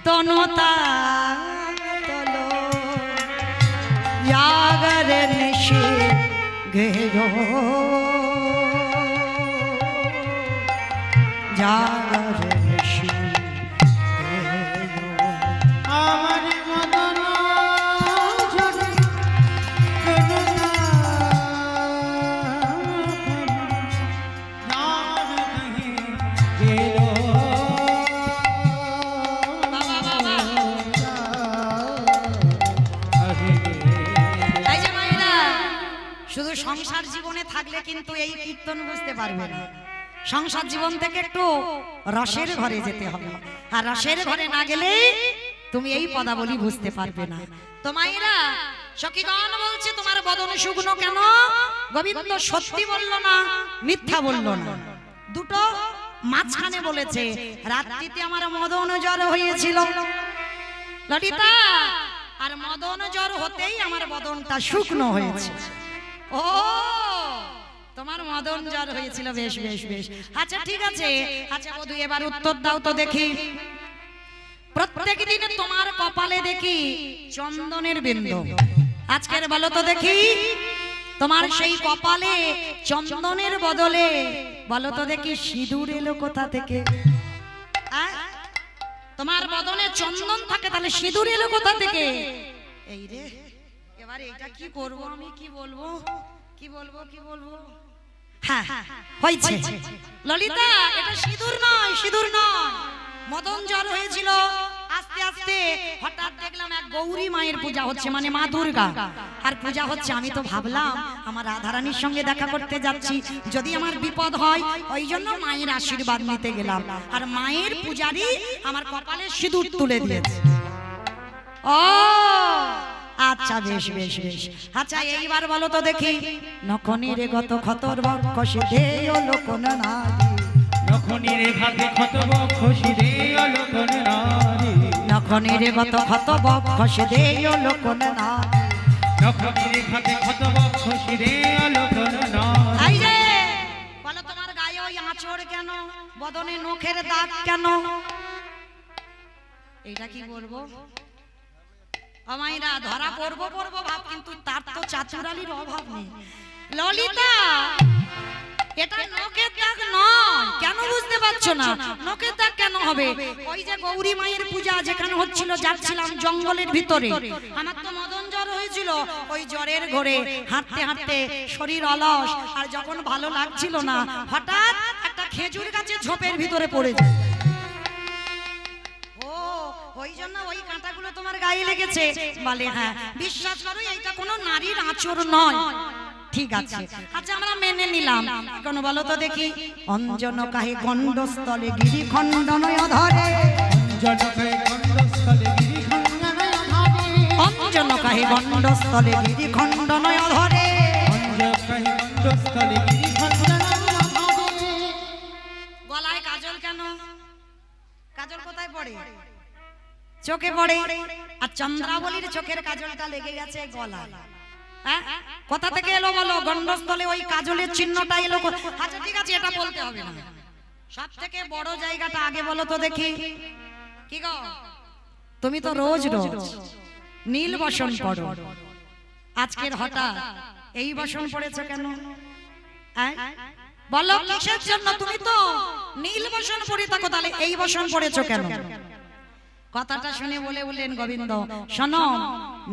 তনতা তলো জাগরে নিশি গেরো জাগরে নিশি গেরো আমার মদন ঝরে নাম কহে গেলো। শুধু সংসার জীবনে থাকলে কিন্তু এই কীর্তন বুঝতে পারবে না। সংসার জীবন থেকে একটু রসের ঘরে যেতে হবে, আর রসের ঘরে না গেলে তুমি এই পদাবলী বুঝতে পারবে না। তো মায়েরা সখীগণ বলছে, তোমার বদন শুকনো কেন? গোবিন্দ সত্যি বললো না, মিথ্যা বললো না, দুটো মাঝখানে বলেছে। রাত্রিতে আমার মদন জ্বর হয়েছিল ললিতা, আর মদন জ্বর হতেই আমার বদনটা শুকনো হয়েছে। ও তোমার মদন জ্বর হয়েছিল, বেশ বেশ বেশ, আচ্ছা ঠিক আছে। আচ্ছা বধূ এবার উত্তর দাও তো দেখি। প্রত্যেক দিন তোমার কপালে দেখি চন্দনের বিন্দু, আজকের বলো তো দেখি তোমার সেই কপালে চন্দনের বদলে বলো তো দেখি সিঁদুর এলো কোথা থেকে? তোমার বদনে চন্দন থাকে, তাহলে সিঁদুর এলো কোথা থেকে? এই রে এবারে এটা কি করব আমি, কি বলবো কি বলবো কি বলবো? হ্যাঁ হয়েছে ললিতা, এটা সিঁদুর নয়, সিঁদুর নয়, মদন জ্বর হয়েছিল। আস্তে আস্তে হঠাৎ দেখলাম এক গৌরী মায়ের পূজা হচ্ছে, মানে মা দুর্গা, আর পূজা হচ্ছে। আমি তো ভাবলাম আমার রাধারানীর সঙ্গে দেখা করতে যাচ্ছি, যদি আমার বিপদ হয়, ওই জন্য মায়ের আশীর্বাদ নিতে গেলাম, আর মায়ের পূজারি আমার কপালে সিঁদুর তুলে দিয়েছে। ও আচ্ছা বেশ বেশ বেশ, আচ্ছা এইবার বলো তো দেখি নখনির গত ক্ষতর বক্ষ সিধেয় লোকন নারী, নখনির ঘাতে ক্ষত বক্ষ সিধেয় লোকন নারী, নখনির গত ক্ষত বক্ষ সিধেয় লোকন নারী, নখনির ঘাতে ক্ষত বক্ষ সিধেয় লোকন নারী। এই যে বলো তোমার গায়ে ওই আঁচড় কেন, বদনে নখের দাগ কেন? এইটা কি করবো আমাইরা ধরা পড়বো পড়বো ভাব, কিন্তু তার তো চাতুরালির অভাব নেই। ললিতা এটা নখের দাগ নয়, কেন বুঝতে পারছো না? নখের দাগ কেন হবে? ওই যে গৌরী মায়ের পূজা যেখানে হচ্ছিল, যাচ্ছিলাম জঙ্গলের ভিতরে, আমার তো মদন জ্বর হয়েছিল, ওই জ্বরের ঘরে হাঁটতে হাঁটতে শরীর অলস, আর যখন ভালো লাগছিল না, হঠাৎ একটা খেজুর গাছের ঝোপের ভিতরে পড়ে যায়। ওই জন্য ওই কাঁটাগুলো তোমার গায়ে লেগেছে বলে। হ্যাঁ বিশ্বাস করো এইটা কোনো নারীর আঁচড় নয়। ঠিক আছে, আচ্ছা আমরা মেনে নিলাম। এখন বলো তো দেখি অঞ্জন কাহে গণ্ডস্থলে গিরি খণ্ডনয় ধরে, অঞ্জন কাহে গণ্ডস্থলে গিরি খণ্ডনয় ধরে, গলায় কাজল কেন? কাজল কোথায় পড়ে? চোখে পড়ে। আর চন্দ্রাবলীর চোখের কাজলটা লেগে গেছে গলায়। হ্যাঁ? কোথা থেকে এলো বলো? গন্ডস্থলে ওই কাজলের চিহ্নটা এলো আচ্ছা ঠিক আছে, এটা বলতে হবে না। সব থেকে বড় জায়গাটা আগে বলো তো দেখি। কি গো, তুমি তো রোজ রোজ নীল বসন পড়ো, আজকের হঠাৎ এই বসন পড়েছো কেন? বলো কিসের জন্য? তুমি তো নীল বসন পড়ে থাকো, তাহলে এই বসন পড়েছো কেন? কথাটা শুনে বললেন গোবিন্দ, শোনো,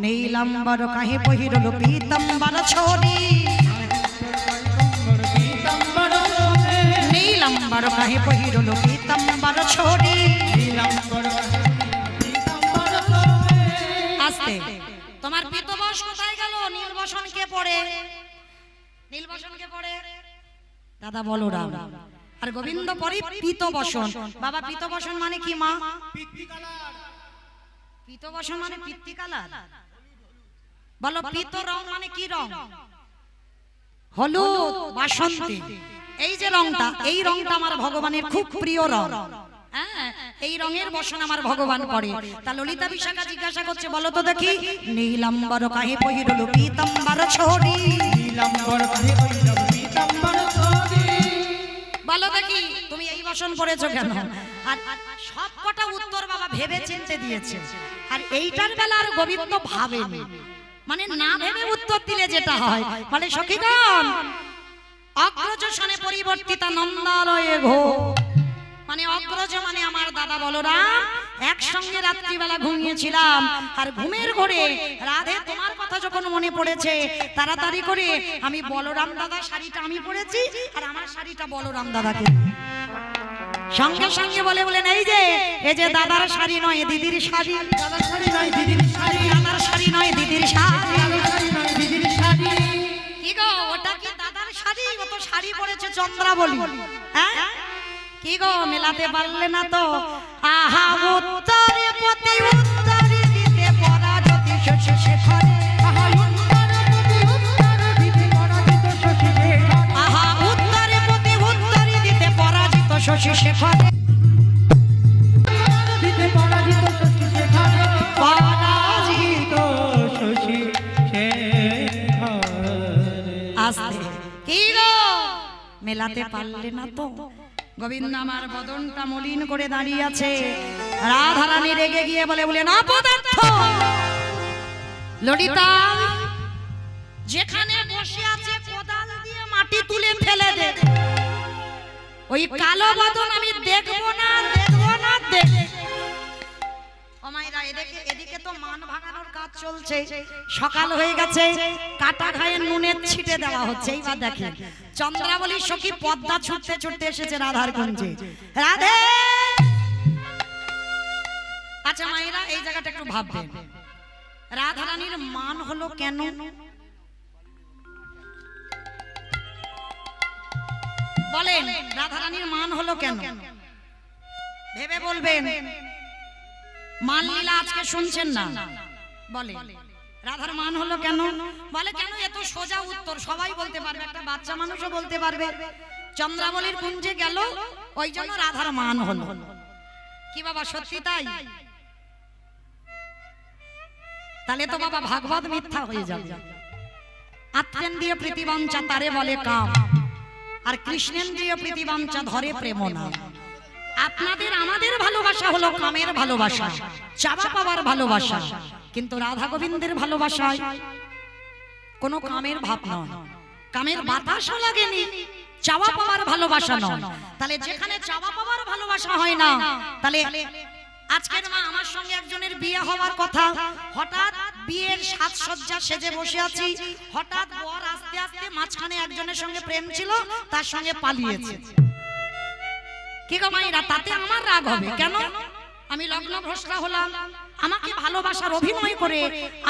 নীলাম্বর কাহে পহিরল পীতাম্বর ছোড়ি, নীলাম্বর কাহে পহিরল পীতাম্বর ছোড়ি। আস্তে, তোমার পীতবস কোথায় গেল? নীলবসন কে পড়ে? নীলবসন কে পড়ে? দাদা বলো রাম। আর গোবিন্দ পরে পীতবসন। বাবা পীতবসন মানে কি মা? পীতবসন মানে পিত্তি কালার। বলো পীত রং মানে কি রং? হলুদ, বাসন্তী। এই যে রংটা, এই রংটা আমার ভগবানের খুব প্রিয় রং। হ্যাঁ, এই রঙের বসন আমার ভগবান করে। তা ললিতা বিশাখা জিজ্ঞাসা করছে, বলো তো দেখি, নীলাম্বর কাহে পহিরল পীতাম্বর ছোড়ি, নীলাম্বর কাহে পহিরল পীতাম্বর ছোড়ি। বলো দেখি তুমি এই বসন পড়েছো কেন? আর সব কটা উত্তর বাবা ভেবে চিনতে দিয়েছে। আর এইটার বেলা আর গোবিন্দ ভাবেনি, মানে না ভেবে উত্তর দিলে যেটা হয়। বলে সখীগণ, অগ্রজ শনে পরিবর্তিতা নন্দালয়ে ঘো, মানে অগ্রজ মানে আমার দাদা বলরাম। একসঙ্গে রাত্রিবেলা ঘুমিয়েছিলাম, আর ঘুমের ঘোরে রাধে তোমার কথা যখন মনে পড়েছে, তাড়াতাড়ি করে আমি বলরাম দাদা শাড়িটা আমি পরেছি, আর আমার শাড়িটা বলরাম দাদাকে সঙ্গে সঙ্গে বলেন, এই যে দাদার শাড়ি নয় দিদির শাড়ি, দাদার শাড়ি নয় দিদির শাড়ি, দাদার শাড়ি নয় দিদির শাড়ি, দাদার শাড়ি নয় দিদির শাড়ি। কি গো, ওটা কি দাদার শাড়ি? ও তো শাড়ি পরেছে চন্দ্রাবলী। হ্যাঁ, কি গো মেলাতে পারলে না তো? আহা উত্তরে পতি উত্তরে দিতে পরাজতি শশী শেখরে, আহা উত্তর পতি উত্তর দিতে পরাজিত শশী শেখরে, আহা উত্তরে পতি উত্তরে দিতে পরাজিত শশী শেখরে, দিতে পরাজিত শশী শেখরে, পরাজিত শশী শেখরে। আস্তে, কি গো মেলাতে পারলে না তো? গোবিন্দ আমার বদনটা মলিন করে দাঁড়িয়ে আছে। রাধারানী রেগে গিয়ে বলে না পদার্থ, ললিতা যেখানে বসে আছে কোদাল দিয়ে মাটি তুলে ফেলে দে। ওই কালো বদন আমি দেখবো না, দেখবো না, দেখ। ও মাইরা, এদিকে তো মান ভাঙানোর কাজ চলছে। সকাল হয়ে গেছে, কাটা ঘায়ে নুনের ছিটে দেওয়া হচ্ছে। এইবার দেখেন, চন্দ্রাবলী সখী পদ্মা ছুটতে ছুটতে এসেছে রাধার কুঞ্জে। রাধে, আচ্ছা মায়েরা এই জায়গাটা একটু ভাববেন, রাধারানীর মান হলো কেন? বলেন, রাধারানীর মান হলো কেন? ভেবে বলবেন। মান লীলা আজকে শুনছেন না, বলে রাধার মান হলো কেন? বলে কেন? এত সোজা উত্তর সবাই বলতে পারবে, একটা বাচ্চা মানুষও বলতে পারবে। চন্দ্রাবলীর কুঞ্জে গেল, ওই জন্য রাধার মান হলো। কি বাবা সত্যি তাই? তাহলে তো বাবা ভাগবত মিথ্যা হয়ে যাবে। আত্মেন্দ্রিয় প্রীতিবাঞ্ছা তারে বলে কাম, আর কৃষ্ণেন্দ্রিয় প্রীতিবাঞ্ছা ধরে প্রেম নাম। আপনাদের আমাদের ভালোবাসা হলো কামের ভালোবাসা, চাওয়া পাওয়ার ভালোবাসা, কিন্তু রাধা গোবিন্দের ভালোবাসায় কোনো কামের ভাব নয়, কামের বাতাসও লাগেনি, চাওয়া পাওয়ার ভালোবাসা নয়। তাহলে যেখানে চাওয়া পাওয়ার ভালোবাসা হয় না, তাহলে আজকের মা আমার সঙ্গে একজনের বিয়ে হওয়ার কথা, হঠাৎ বিয়ের সাজসজ্জা সেজে বসে আছি, হঠাৎ বর আস্তে আস্তে মাঝখানে একজনের সঙ্গে প্রেম ছিল, তার সঙ্গে পালিয়েছে। কি গো মাইরা, তাতে আমার রাগ হবে কেন? আমি লগ্ন ভ্রষ্টা হলাম, আমাকে ভালোবাসার অভিনয় করে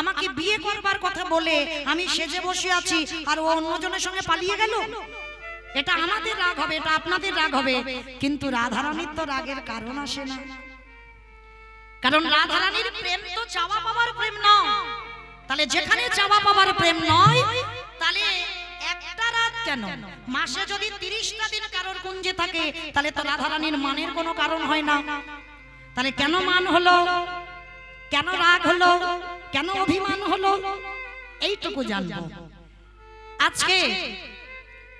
আমাকে বিয়ে করবার কথা বলে আমি সেজে বসে আছি, আর ও অন্যজনের সঙ্গে পালিয়ে গেল। এটা আমাদের রাগ হবে, এটা আপনাদের রাগ হবে, কিন্তু রাধারানীর তো রাগের কারণ আসে না। কারণ রাধারানীর প্রেম তো চাওয়া পাওয়ার প্রেম নয়। তাহলে যেখানে চাওয়া পাওয়ার প্রেম নয়, তাহলে একটা রাত কেন, মাসে যদি 30টা দিন কারোর কুঞ্জে থাকে, তাহলে তো রাধারানীর মানের কোনো কারণ হয় না। তাহলে কেন মান হলো, কেন রাগ হলো, কেন অভিমান হলো? এইটুকু জানবো। আজকে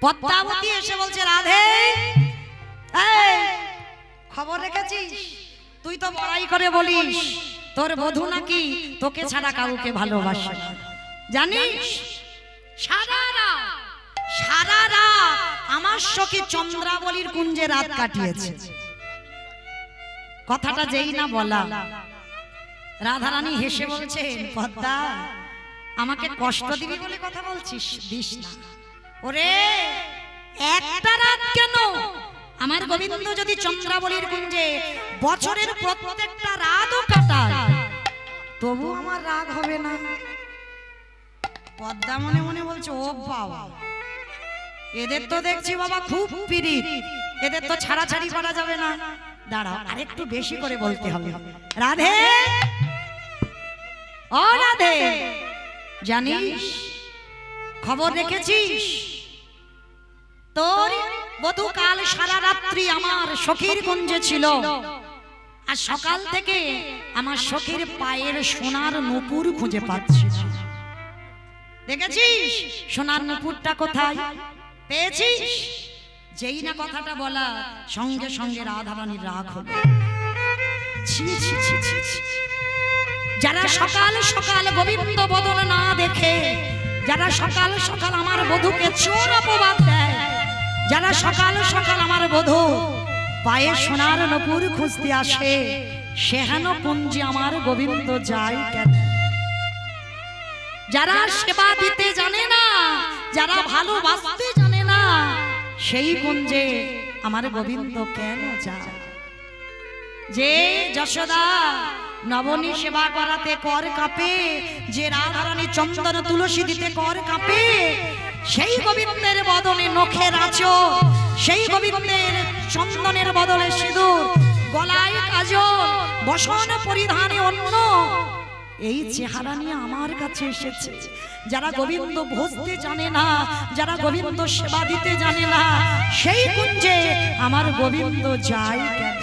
পদ্মাবতী এসে বলছে, রাধে এই খবর রেখেছিস? তুই তো বড়াই করে বলিস তোর বধূ নাকি তোকে ছাড়া কাউকে ভালোবাসে না। জানিস সারা রাত আমার সখী চন্দ্রাবলীর কুঞ্জে রাত কাটিয়েছে। কথাটা যেই না বলা, রাধারানী হেসে বলছেন, পদ্মা আমাকে কষ্ট দিবি বলে কথা বলছিস? দিস না ওরে, একটা রাত কেন, আমার গোবিন্দ যদি চন্দ্রাবলীর কুঞ্জে বছরের প্রত্যেকটা রাতও কাটায় তবু আমার রাগ হবে না। পদ্মা মনে মনে বলছে, ও বাবা, এদের তো দেখছি বাবা খুব পীড়িত, এদের তো ছাড়াছাড়ি করা যাবে না। দাঁড়াও, আরেকটু বেশি করে বলতে হবে। রাধে ও রাধে, জানিস খবর রেখেছিস? তোর বধূ কাল সারা রাত্রি আমার সখীর কুঞ্জে ছিল, আর সকাল থেকে আমার সখীর পায়ের সোনার নূপুর খুঁজে পাচ্ছি। দেখেছিস সোনার নূপুরটা কোথায়? পেয়েছিস? যেই না কথাটা বলা, সঙ্গে সঙ্গে রাধারানীর রাগ হলো। ছি ছি ছি ছি ছি। যারা সকাল সকাল গোবিন্দ বদন না দেখে, যারা সকাল সকাল আমার বধূকে চোর অপবাদ দেয়, যারা সকাল সকাল আমার বধূ পায়ে সোনার নূপুর খুঁজতে আসে, সেহেন কুঞ্জে আমার গোবিন্দ যায় কেন? যারা সেবা দিতে জানে না, যারা ভালোবাসতে জানে না, সেই কুঞ্জে আমার গোবিন্দ কেন যায়? যে যশোদা নবনী সেবা করাতে কর কাঁপে, যে রাধারানী চন্দন তুলসী দিতে কর কাঁপে, সেই গোবিন্দের বদলে নখের আঁচল, সেই গোবিন্দের চন্দনের বদলে সিঁদুর, গলায় কাজল, বসন পরিধানে অন্য, এই চেহারা নিয়ে আমার কাছে এসেছে। যারা গোবিন্দ ভজতে জানে না, যারা গোবিন্দ সেবা দিতে জানে না, সেই কুঞ্জে আমার গোবিন্দ যায় কেন?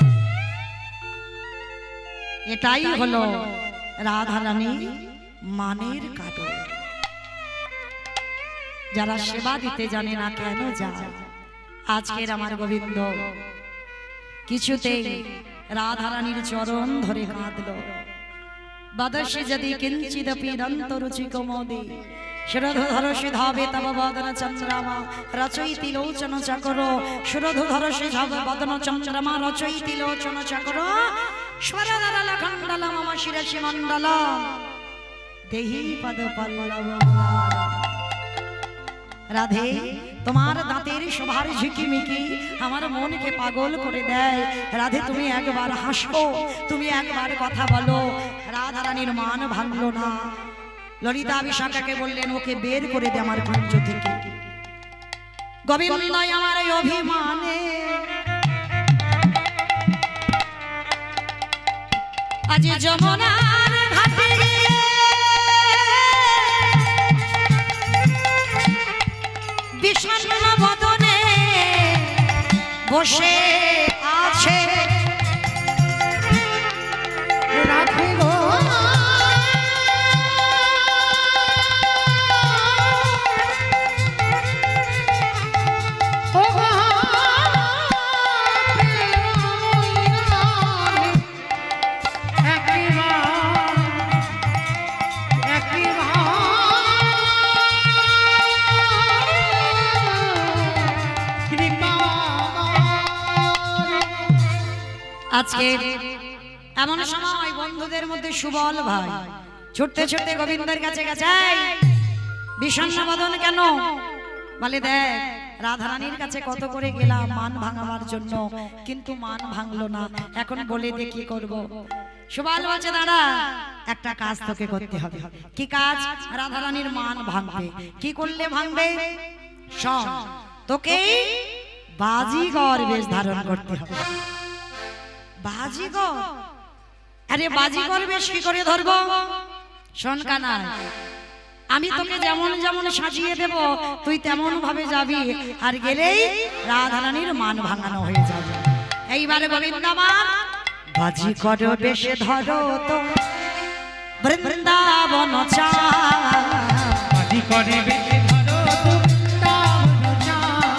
এটাই হলো রাধারানী মানের কারণ। যারা সেবা দিতে জানে না কেন যায়? আজকের আমার গোবিন্দ কিছুতেই রাধারানীর চরণ ধরে কাঁদল। বদসি যদি কিঞ্চিদপি দন্তরুচিক মোদে শিরোধরসি ধাবে তব বদন চন্দ্রমা রচয়িতি লোচন চকর, শিরোধরসি ধাবে বদন চন্দ্রমা রচয়িতি লোচন চকর, স্বরদরল খণ্ডল মম শিরসি মণ্ডল দেহি পদ পল্লব। রাধে, তোমার দাঁতের শোভার ঝিকিমিকি আমার মনকে পাগল করে দেয়। রাধে, তুমি একবার হাসো, তুমি একবার কথা বলো। রাধারানীর মান ভাঙলো না। ললিতা বিশাখাকে বললেন, ওকে বের করে দে আমার কুঞ্জ থেকে। গোবিন্দ আমার অভিমানে আজ যমুনার ঘাটে বিষণ্ণ বদনে বসে আছে। রাধে গো, আজকে এমন সময় বন্ধুদের মধ্যে সুবল ভাই ছুটতে ছুটতে গোবিন্দের কাছে গেছে। বিষণ্ণ বদন কেন? বলে, দেখ রাধারানীর কাছে কত করে গেলাম মান ভাঙাবার জন্য, কিন্তু মান ভাঙলো না। এখন বলে দে কি করব? সুবল বলছে, দাঁড়া, একটা কাজ তোকে করতে হবে। কি কাজ? রাধারানীর মান ভাঙবে। কি করলে ভাঙবে? শোন, তোকে বাজিগর বেশ ধারণ করতে হবে। বাজিগর? আরে বাজিগর বেশ কি করে ধরবো? শোন কানা, আমি তোকে যেমন যেমন সাজিয়ে দেব তুই তেমন ভাবে যাবি, আর গেলেই রাধারানীর মান ভাঙানো হয়ে যাবে। এইবারে গোবিন্দমান বাজিগর বেশে ধরো তো বৃন্দাবন চা বাজি করে বেশি ধরো তো বৃন্দাবন চাঁদ,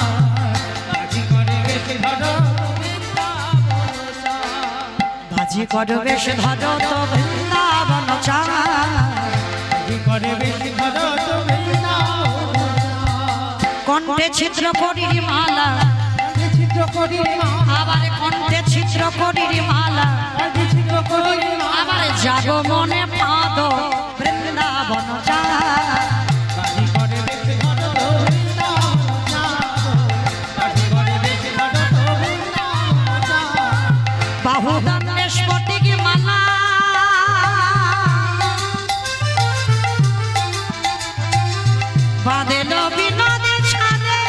বাজি করে বেশি ধরো তো বৃন্দাবন চাঁদ, বাজি করো বেশ ধরো তো বৃন্দাবন চাঁদ, বাজি করে বেশি ধরো তো বৃন্দাবন চাঁদ। কণ্ঠে ছিদ্র করির মালা, ছিদ্র করি মা, আবার কণ্ঠে ছিদ্র করির মালা, ছিদ্র করি মা, আবার জাগো মনে পাদ বৃন্দাবন চাঁদ, বাজি করে বেশি ধরো তো বৃন্দাবন চাঁদ, বাজি করে বেশি ধরো তো বৃন্দাবন চাঁদ। বাহু দণ্ডে স্ফটিক মালা, বাঁধেল বিনোদে ছাদে,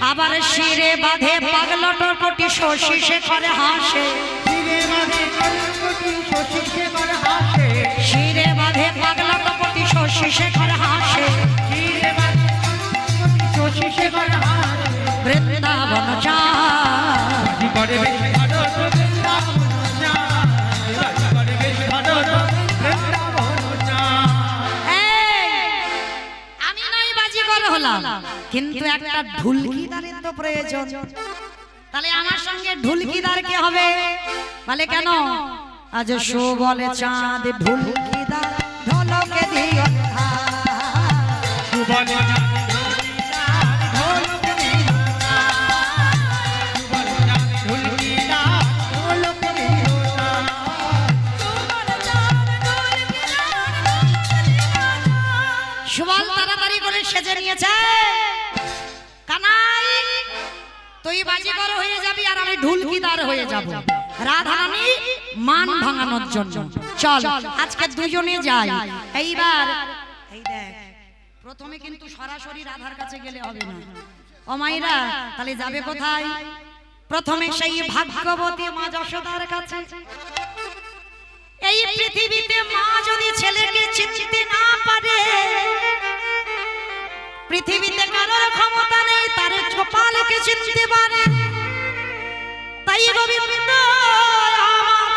আবার শিরে বাঁধে পাগলটর কোটি শশী শেখরে হাসে, শিরে বাঁধে পাগলটর কোটি শশী শেখর হাসে, বৃন্দাবন চাঁদ, আমি নয় বাজিকর হলাম, কিন্তু একটা ঢুলকিদারের তো প্রয়োজন। তাহলে আমার সঙ্গে ঢুলকিদার কে হবে? বলে কেন? আজ শো বলে চাঁদ ঢুলকিদার ঢোলকে দিও সুবল তাড়াতাড়ি করে সেজে নিয়েছে। কানাই তুই বাজিকর হয়ে যাবি আর আমি ঢুলকিদার হয়ে যাব রাধারানী মান ভাঙানোর জন্য। চল আজকে দুজনে যাই। এইবার এই দেখ, প্রথমে কিন্তু সরাসরি রাধার কাছে গেলে হবে না। ও মাইরা, তাহলে যাবে কোথায়? প্রথমে সেই ভাগ্যবতী মা যশোদার কাছে। এই পৃথিবীতে মা যদি ছেলেকে চিনতে না পারে, পৃথিবীতে কারোর ক্ষমতা নেই তার কপালকে চিনতে পারে। তাই গোবিন্দ আমার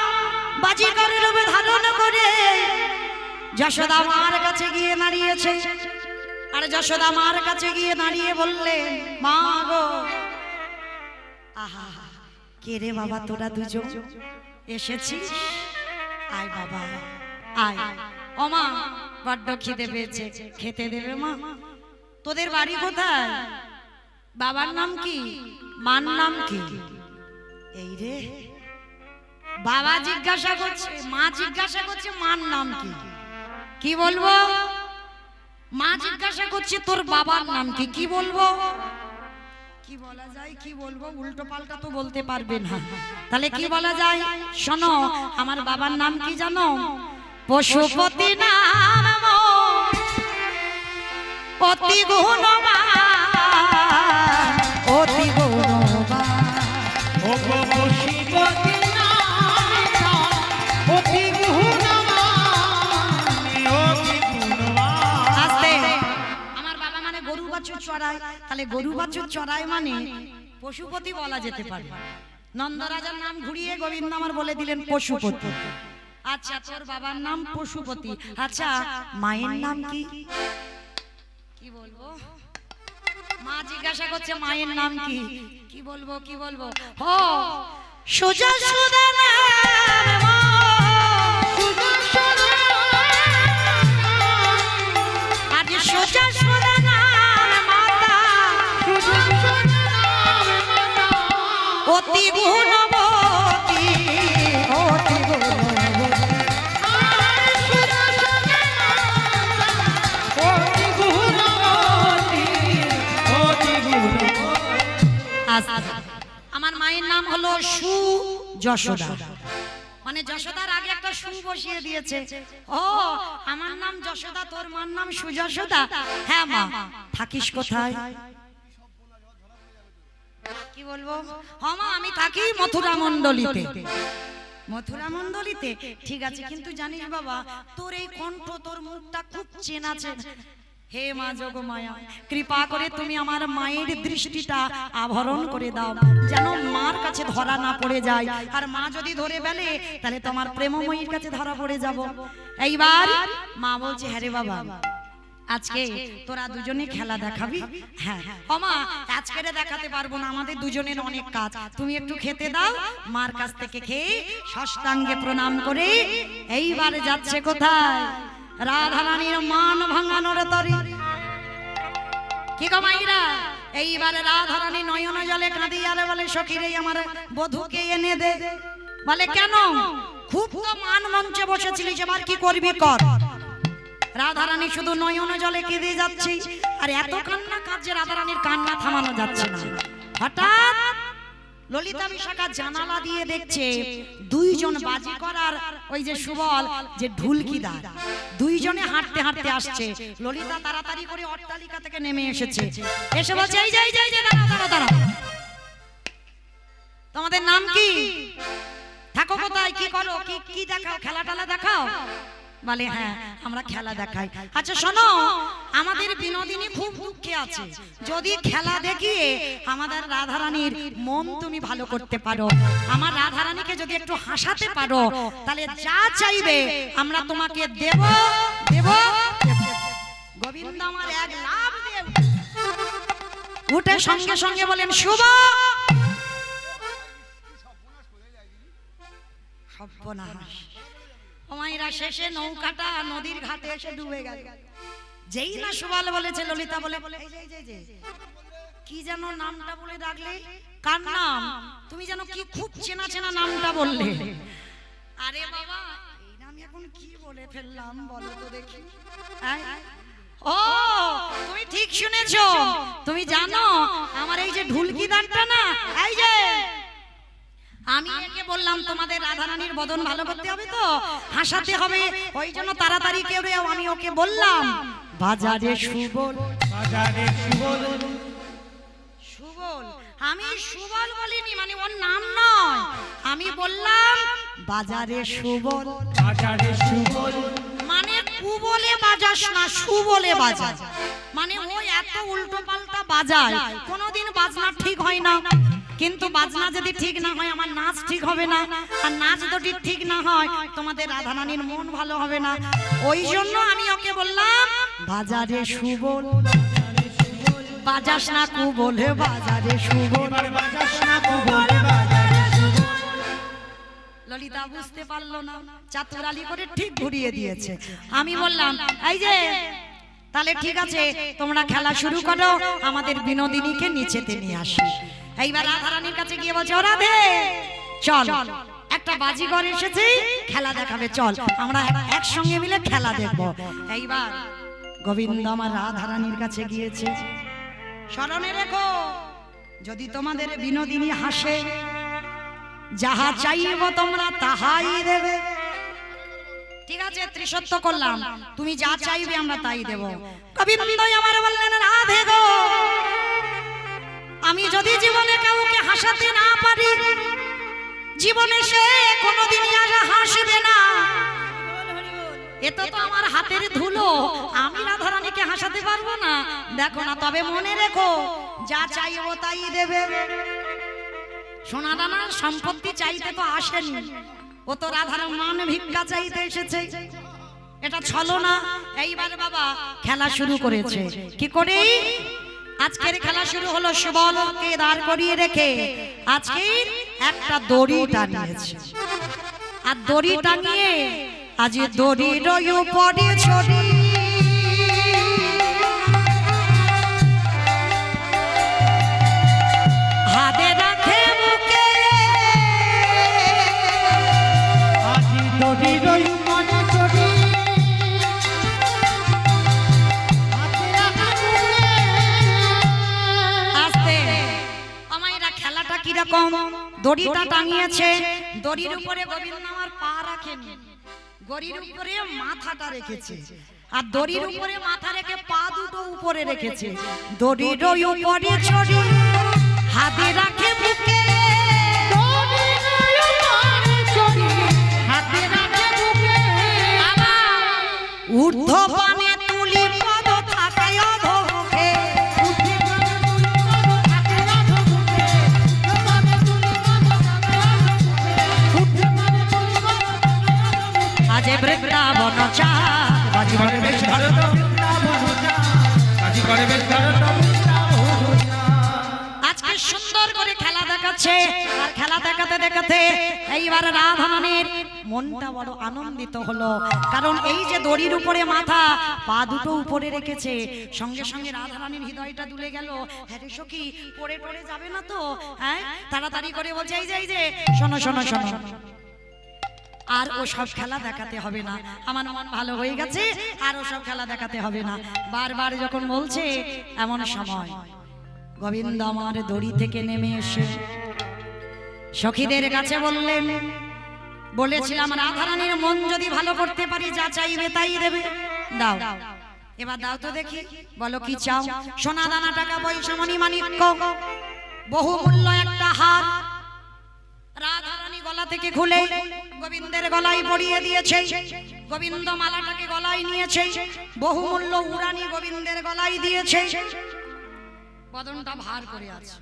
বাজিকরের রূপে ধারণ করে যশোদা মার কাছে গিয়ে দাঁড়িয়েছে। আর যশোদা মার কাছে গিয়ে দাঁড়িয়ে বললে, মা গো, আহা কে রে বাবা, তোরা দুজন এসেছিস? আয় বাবা আয়। ও মা, বড্ড খিদে পেয়েছে, খেতে দেবে মা? তোদের বাড়ি কোথায়? বাবার নাম কি? মার নাম কি? এই রে, বাবা জিজ্ঞাসা করছে, মা জিজ্ঞাসা করছে মার নাম কি? কি বলবো? মা জিজ্ঞাসা করছে তোর বাবার নাম কি? কি বলবো? কি বলা যায়? কি বলবো? উল্টো পাল্টা তো বলতে পারবে না। তাহলে কি বলা যায়? শোনো, আমার বাবার নাম কি জানো? পশুপতি নাম অতি গুণবান, অতি গুণবান। আস্তে, আমার বাবা মানে গরু বাছুর চড়ায়, তাহলে গরু বাছুর চড়ায় মানে পশুপতি বলা যেতে পারে। নন্দরাজার নাম ঘুরিয়ে গোবিন্দ আমার বলে দিলেন পশুপতি। আচ্ছা, তোর বাবার নাম পশুপতি। আচ্ছা, মায়ের নাম কি? কি বলবো? মা জিজ্ঞাসা করছে মায়ের নাম কি? কি বলবো? কি বলবো? হো, সুজা সুদা নাম মা, আজ সুজা সুদা নাম মাতা, অতি গুণবতী, অতি গুণবতী। আমার মায়ের নাম হলো সু যশোদা, মানে যশোদার আগে একটা সু বসিয়ে দিয়েছে। ও, আমার নাম যশোদা, তোর মার নাম সুযশোদা? হ্যাঁ মা, থাকিস কোথায়? কি বলবো? হ্যাঁ মা, আমি থাকি মথুরা মণ্ডলীতে। মথুরা মণ্ডলীতে? ঠিক আছে, কিন্তু জানিস বাবা, তোর এই কণ্ঠ, তোর মুখটা খুব চেনা চেনা। হে মা যোগমায়া, কৃপা করে তুমি আমার মায়ের দৃষ্টিটা আভরণ করে দাও, যেন মার কাছে ধরা না পড়ে যায়। আর মা যদি ধরে ফেলে তাহলে তোমার প্রেমময়ীর কাছে ধরা পড়ে যাব। এইবার মা বলছে, হ্যাঁ রে বাবা, আজকে তোরা দুজনে খেলা দেখাবি? হ্যাঁ। ও মা, আজকে দেখাতে পারবো না, আমাদের দুজনের অনেক কাজ, তুমি একটু খেতে দাও। মার কাছ থেকে খেয়ে ষষ্ঠাঙ্গে প্রণাম করে এইবারে যাচ্ছে কোথায়? রাধারানীর মান ভাঙানোর তরি। কি গো মাইরা, এইবারে রাধারানী নয়ন জলে কাঁদিয়ে আর বলে, সখীরে আমার বধূকে এনে দে। বলে কেন? খুব তো মান মঞ্চে বসেছিলিস, এবার কি করবি কর। রাধারানী শুধু নয়ন জলে কেঁদে যাচ্ছে, আর এত কান্না কাঁদছে রাধারানীর কান্না থামানো যাচ্ছে না। হঠাৎ ললিতা বিশাখা জানালা দিয়ে দেখছে দুইজন বাজিকর আর ওই যে সুবল যে ঢুলকিদার, দুইজনে হাঁটতে হাঁটতে আসছে। ললিতা তাড়াতাড়ি করে অট্টালিকা থেকে নেমে এসেছে, এসে বলছে, এই যে দাঁড়াও দাঁড়াও দাঁড়াও, তোমাদের নাম কি? থাকো কোথায়? কি করো? কি দেখাও? খেলা টেলা দেখাও? বলে হ্যাঁ, আমরা খেলা দেখাই। আচ্ছা শোনো, আমাদের বিনোদিনী খুব দুঃখে আছে, যদি খেলা দেখিয়ে আমাদের রাধারানীর মন তুমি ভালো করতে পারো, আমার রাধারানীকে যদি একটু হাসাতে পারো, তাহলে যা চাইবে আমরা তোমাকে দেব দেব। গোবিন্দ আমার এক লাভ দেব। উঠে সঙ্গে সঙ্গে বলেন, শুভ। সর্বনাশ। মায়েরা শেষে নৌকাটা নদীর ঘাটে এসে ডুবে গেল। যেই না সুবল বলেছে, ললিতা বলে, কি যেন নামটা বলে ডাকলে? কার নাম? তুমি যেন কি খুব চেনা চেনা নামটা বললে। আরে বাবা, এই নাম এখন কি বলে ফেললাম বলো তো দেখি। ও, তুমি ঠিক শুনেছো। তুমি জানো আমার এই যে ঢুলকিদারটা না, এই যে আমি একে বললাম তোমাদের রাধারানীর বদন ভালো করতে হবে, তো হাসাতে হবে, ওই জন্য তাড়াতাড়ি কেউ রে আমি ওকে বললাম বাজারে সুবল। বাজারে সুবল। সুবল, আমি সুবল বলিনি, মানে ওর নাম নয়, আমি বললাম বাজারে সুবল। বাজারে সুবল মানে কুবলে বাজাস না, সুবলে বাজা। মানে ও এত উল্টো পাল্টা বাজায়, কোনোদিন বাজনা ঠিক হয় না। কিন্তু বাজনা যদি ঠিক না হয় আমার নাচ ঠিক হবে না, আর নাচ যদি ঠিক না হয় তোমাদের রাধারানীর মন ভালো হবে না। ওই জন্য আমি ওকে বললাম বাজারে সুবল। বাজাস না কুবলে বাজারে সুবল। বাজাস না কুবলে বাজারে সুবল। ললিতা বুঝতে পারলো না, চাতুরালি করে ঠিক ঘুরিয়ে দিয়েছে। আমি বললাম, এই যে তাহলে ঠিক আছে, তোমরা খেলা শুরু করো, আমাদের বিনোদিনীকে নিচেতে নিয়ে আসি। এইবার রাধারানীর কাছে গিয়ে বলছে, ও রাধে, চল, একটা বাজিঘর এসেছে, খেলা দেখাবে, চল আমরা একসঙ্গে মিলে খেলা দেখবো। এইবার গোবিন্দ আমার রাধারানীর কাছে গিয়েছে। স্মরণে রেখো, যদি তোমাদের বিনোদিনী হাসে, যাহা চাইব তোমরা তাহাই দেবে। ঠিক আছে, ত্রিসত্য করলাম, তুমি যা চাইবে আমরা তাই দেব। গোবিন্দ আমার বললেন, রাধে গো, আমি যদি জীবনে কাউকে হাসাতে না পারি, জীবনে সে কোনোদিনই আর হাসবে না। এটা তো আমার হাতের ধুলো, আমি রাধারানীকে হাসাতে পারবো না। দেখো না, তবে মনে রেখো, যা চাইবো তাই দেবে। সোনা দানার সম্পত্তি চাইতে তো আসেনি, ও তো রাধার মান ভিক্ষা চাইতে এসেছে। এটা ছলনা। এইবার বাবা খেলা শুরু করেছে। কি করে? আজকের খেলা শুরু হলো সুবলকে দাঁড় করিয়ে রেখে আজকে একটা দড়ি টানিয়েছে, আর দড়ি টানিয়ে আজ দড়ির উপরে ছড়ি হাতে রাখে বুকে, আজ দড়ির উপরে ছড়ি হাতে রাখা বুকে। আস্তে আমায়রা খেলাটা কি রকম? দড়িটা টাঙিয়েছে, দড়ির উপরে গোবিন্দ আমার পা রাখেনি, দড়ির উপরে মাথাটা রেখেছে, আর দড়ির উপরে মাথা রেখে পা দুটো উপরে রেখেছে। দড়ির উপরে ছড়ি হাতে রাখে বুকে, দড়ির উপরে ছড়ি হাতে রাখা বুকে। ঊর্ধ্ব পানে তুলি পদ থাকাই থাকে অধমুখে। উঠে মানে তুলি মধু থাকে অধমুখে। মানে তুলি মধু থাকে অধমুখে। উঠে মানে তুলি মধু থাকে অধমুখে। আজে বৃন্দাবন চাঁদ বাজি করে বেশ ধরো তো বৃন্দাবন চাঁদ। কাজী করে বেশ ধরো তো বৃন্দাবন চাঁদ। আজকে সুন্দর করে খেলা দেখাচ্ছে আর খেলা দেখাতে দেখাতে এইবার রাধারানীর মনটা বড় আনন্দিত হলো, কারণ এই যে দড়ির উপরে মাথা, পা দুটো উপরে রেখেছে, সঙ্গে সঙ্গে রাধারানীর হৃদয়টা দুলে গেল। হ্যাঁ রে সখী, পড়ে পড়ে যাবে না তো? হ্যাঁ, তাড়াতাড়ি করে বলছে এই যে শোনো শোনো শোনো, আর ও সব খেলা দেখাতে হবে না, আমার মন ভালো হয়ে গেছে, আর ও সব খেলা দেখাতে হবে না। বারবার যখন বলছে, এমন সময় গোবিন্দ আমার দড়ি থেকে নেমে এসে সখীদের কাছে বললেন, বলেছিলাম রাধারানীর মন যদি ভালো করতে পারি, যা চাইবে তাই দেবে, দাও এবার দাও তো দেখি, বলো কি চাও? সোনা দানা টাকা পয়সা মণি মাণিক্য বহু মূল্য একটা হার রাধারানী গলা থেকে খুলে গোবিন্দের গলায় পরিয়ে দিয়েছে। গোবিন্দ মালাটাকে গলায় নিয়েছে, বহুমূল্য উড়ানি গোবিন্দের গলায় দিয়েছে। বদনটা ভার করে আছে।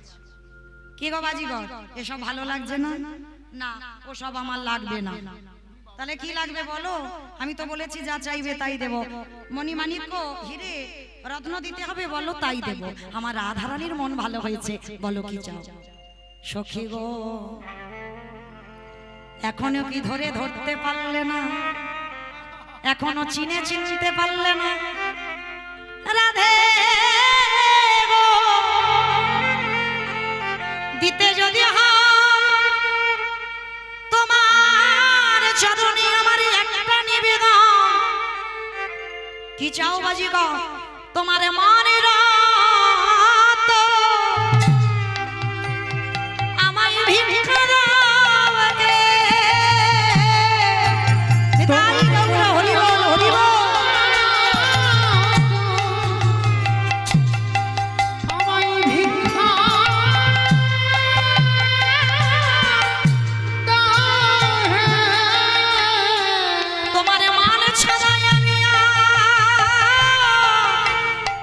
কি গো বাজিগর, এসব ভালো লাগছে না? না, ওসব আমার লাগবে না। তাহলে কি লাগবে বলো? আমি তো বলেছি যা চাইবে তাই দেব। মণি মাণিক্য হিরে রত্ন দিতে হবে, বলো তাই দেব। আমার রাধারানীর মন ভালো হয়েছে, বলো কি চাও? সখী গো, এখনো কি ধরে ধরতে পারলে না? এখনো চিনতে পারলে না? রাধে গো, দিতে যদি হয় তোমার চরণে আমার একটা নিবেদন। কি চাও বাজিগর? তোমার মনের রত আমায় ভিক্ষা দাও গে। তাই গৌর হরি বল হরি বল। আমায় ভিক্ষা দাও হে। তোমার মান ছাড়াই আমি আর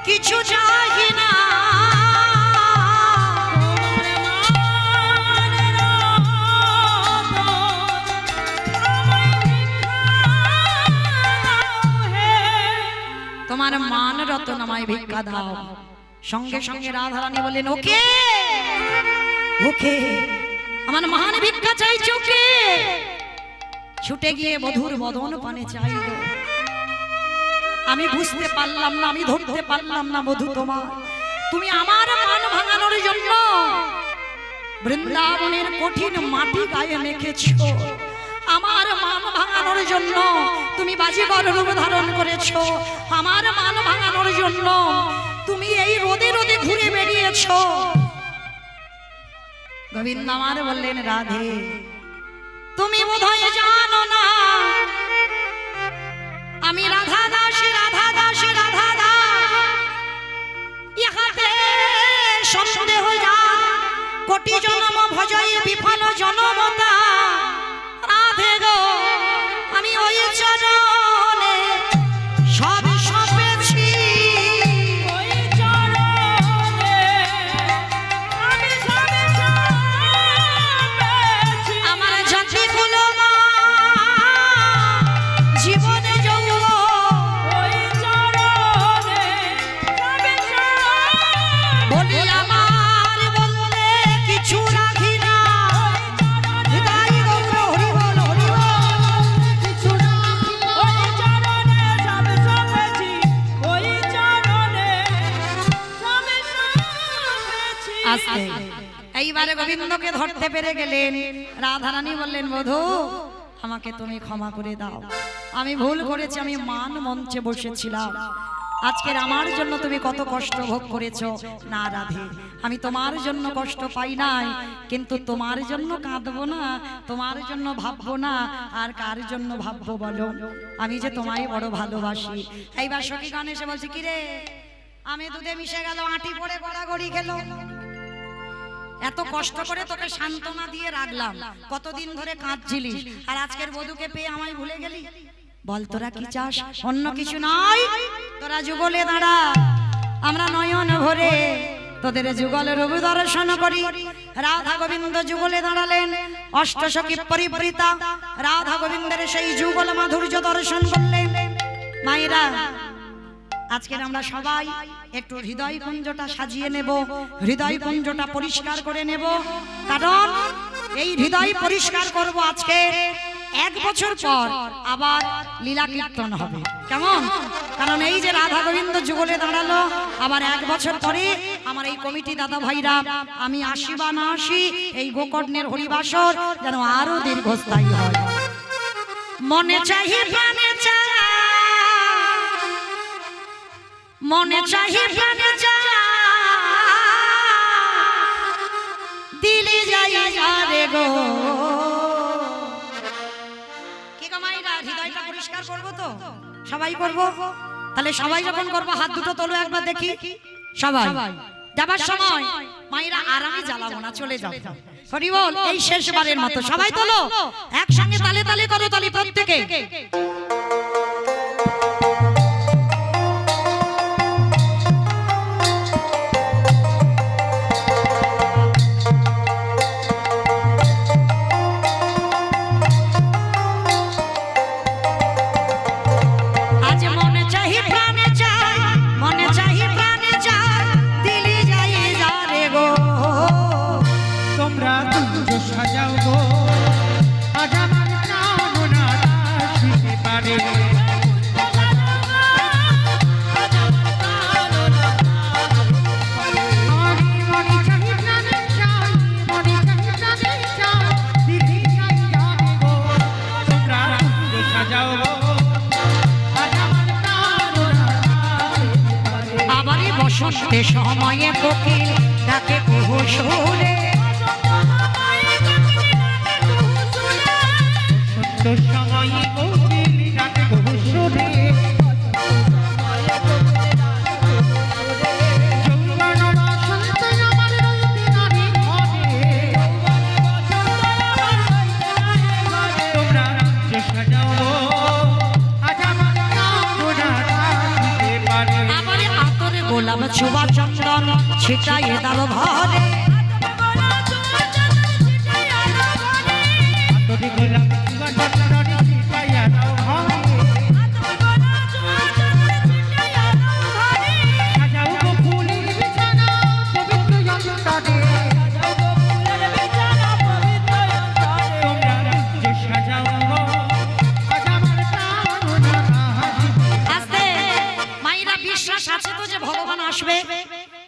কিছু চাই না। তোমার মান রতন আমায় ভিক্ষা দাও। সঙ্গে সঙ্গে রাধারানী বললেন, ওকে ওকে, আমার মহান ভিক্ষা চাইছো কে? ছুটে গিয়ে বধুর বদন পানে চাইল। আমি বুঝতে পারলাম না, আমি ধরতে পারলাম না বধু তোমার, তুমি আমার মান ভাঙানোর জন্য বৃন্দাবনের কঠিন মাটি গায়ে মেখেছো। আমার মান ভাঙানোর জন্য তুমি বাজিগর রূপ ধারণ করেছো। আমার মান ভাঙানোর জন্য তুমি এই রোদে রোদে ঘুরে বেরিয়েছো। গোবিন্দ আমার বললেন, রাধে তুমি বোধহয় জানো না আমি রাধা দাসী রাধা দাসী রাধা দাস। ইহাতে সন্দেহ যা কোটি জন্ম ভজয় বিফল জনমতা। রাধে গো, আমি ওই চরণে সব সপেছি, ওই চরণে আমি সব সপেছি। আমার জাতি গুলো মা জীবনে যৌব ওই চরণে বলি আমার বলতে কিছু রাখি না। হৃদয় গৌর হরি বল হরি বল। কিছু রাখি না। ওই চরণে সব সপেছি, ওই চরণে সব সপেছি। আস্তে এইবারে গোবিন্দকে ধরতে পেরে গেলেন। রাধারানী বললেন, বধূ আমাকে তুমি ক্ষমা করে দাও, আমি ভুল করেছি, আমি মান মঞ্চে বসেছিলাম। আজকের আমার জন্য তুমি কত কষ্ট ভোগ করেছো। না রাধে, আমি তোমার জন্য কষ্ট পাই নাই, কিন্তু তোমার জন্য কাঁদবো না, তোমার জন্য ভাববো না, আর কার জন্য ভাববো বলো? আমি যে তোমায় বড় ভালোবাসি। এইবার সখী গান এসে বলছে, কিরে আমি দুধে মিশে গেল, আঁটি পড়ে গড়াগড়ি খেলো। এত কষ্ট করে তোকে সান্ত্বনা দিয়ে রাখলাম, কতদিন ধরে কাঁদছিলিস, আর আজকের বধূকে পেয়ে আমায় ভুলে গেলি? বল তোরা কি চাস? অন্য কিছু নয়, তোরা যুগলে দাঁড়া, আমরা নয়ন ভরে তোদের যুগলের রূপ দর্শন করি। রাধা গোবিন্দ যুগলে দাঁড়ালেন, অষ্টসখী পরিবৃতা রাধা গোবিন্দের সেই যুগল মাধুর্য দর্শন করলেন। মায়েরা, আজকের আমরা সবাই একটু হৃদয় কুঞ্জটা সাজিয়ে নেব, হৃদয় কুঞ্জটা পরিষ্কার করে নেব। কারণ এই হৃদয় পরিষ্কার করব আজকে, 1 বছর পর আবার লীলা কীর্তন হবে। কেমন? কারণ এই যে রাধা গোবিন্দ যুগলে দাঁড়ালো, আবার 1 বছর পরে আমার এই কমিটি দাদা ভাইরা, আমি আসি বা না আসি, এই গোকর্ণের হরিবাসর যেন আরো দীর্ঘস্থায়ী হয়। মনে চাহি প্রাণে চাই, মনে চাহি প্রাণে চাই, দিলে যাই যারে গো। কি গো মাইরা, হৃদয়টা পরিষ্কার করবো তো? সবাই করব? তাহলে সবাই যখন করবো হাত দুটো তোলো একবার দেখি। সবাই যাবার সময় মাইরা আরামে জ্বালাবো না, চলে যাও। হরি বল, এই শেষবারের মতো সবাই তোলো, একসঙ্গে তালে তালে করো তালি প্রত্যেকে। সাজাও গো, আজ আমার কামনা আসিতে পারে। আবারই বসন্তে সময়ে কোকিল ডাকে কুহু সুরে, সময়ে কোকিল ডাকে কুহু সুরে। গোলাপ ছোবা চন্দন ছিটাইয়ে দাও ঘরে,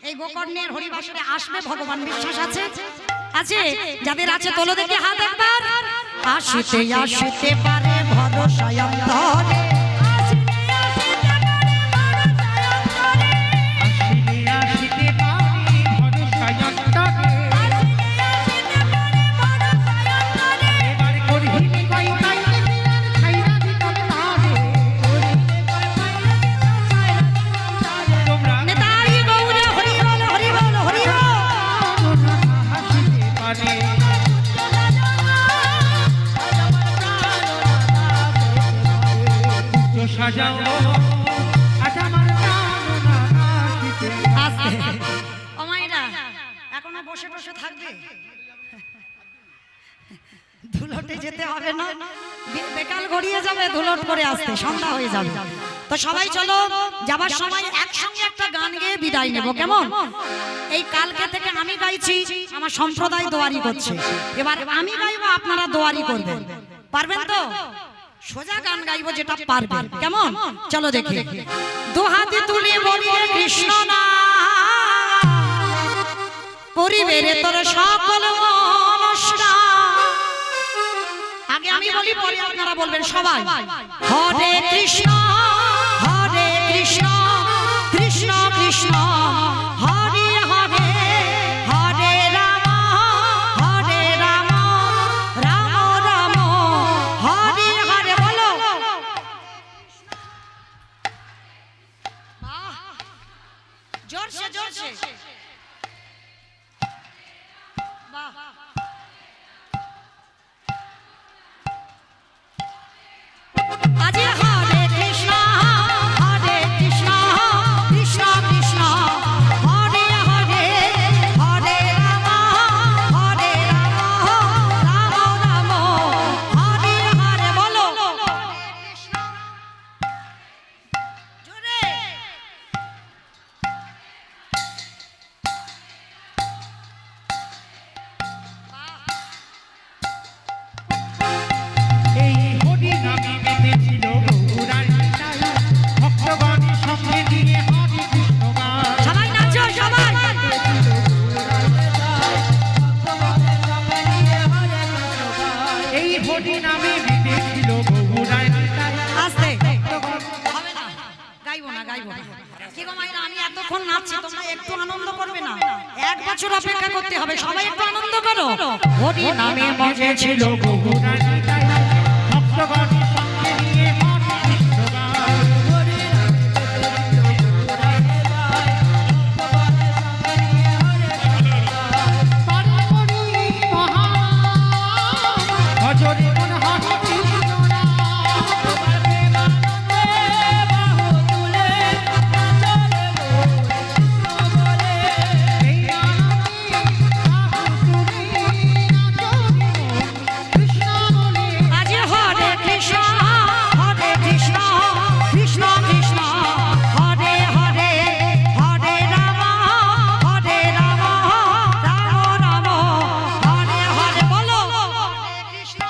এই গোকর্ণের হরিবাসরে আসবে ভগবান, বিশ্বাস আছে? আছে? যাদের আছে তোলো দেখে হাত একবার। আসিতে আসিতে পারে ভরসায় অন্তরে, এখনো বসে বসে থাকবে? ধুলটে যেতে হবে না, বেকাল গড়িয়ে যাবে, ধুলট করে আসতে সন্ধ্যা হয়ে যাবে। তো সবাই চলো, যাবার সময় একসঙ্গে একটা গান গেয়ে বিদায় নেব। কেমন? এই কালকে থেকে আমি গাইছি, আমার সম্প্রদায় দোয়ারি করছে, এবার আমি গাইবো, আপনারা দোয়ারি করবেন। পারবেন তো? সোজা গান গাইবো যেটা পারবেন। কেমন? চলো দেখি। দুহাতে তুলে বলি কৃষ্ণ না, পরিবেরে তোর সকল মনস্কার। আগে আমি বলি, পরে আপনারা বলবেন সবাই। হরে কৃষ্ণ হরে কৃষ্ণ, কৃষ্ণ কৃষ্ণ হরে হরে, হরে রাম হরে রাম, রাম রাম হরে হরে। বলো জোরসে জোরসে। বাহ, আজি হরে কৃষ্ণ কৃষ্ণ কৃষ্ণ গাইবো না। কি গো মাইরা, আমি এতক্ষণ নাচছি, তোমরা একটু আনন্দ করবে না? 1 বছর অপেক্ষা করতে হবে, সবাই একটু আনন্দ করো। হরি নামে মজে ছিল বহু ভক্তগণের সঙ্গে নিয়ে হরে কৃষ্ণ গায়। পরমগুরুই মহান, ভজরে মন হরে কৃষ্ণ নাম। আজ হরে কৃষ্ণ হরে কৃষ্ণ কৃষ্ণ কৃষ্ণ হরে হরে হরে রাম রাম রাম হরে হরে বলো হরে কৃষ্ণ।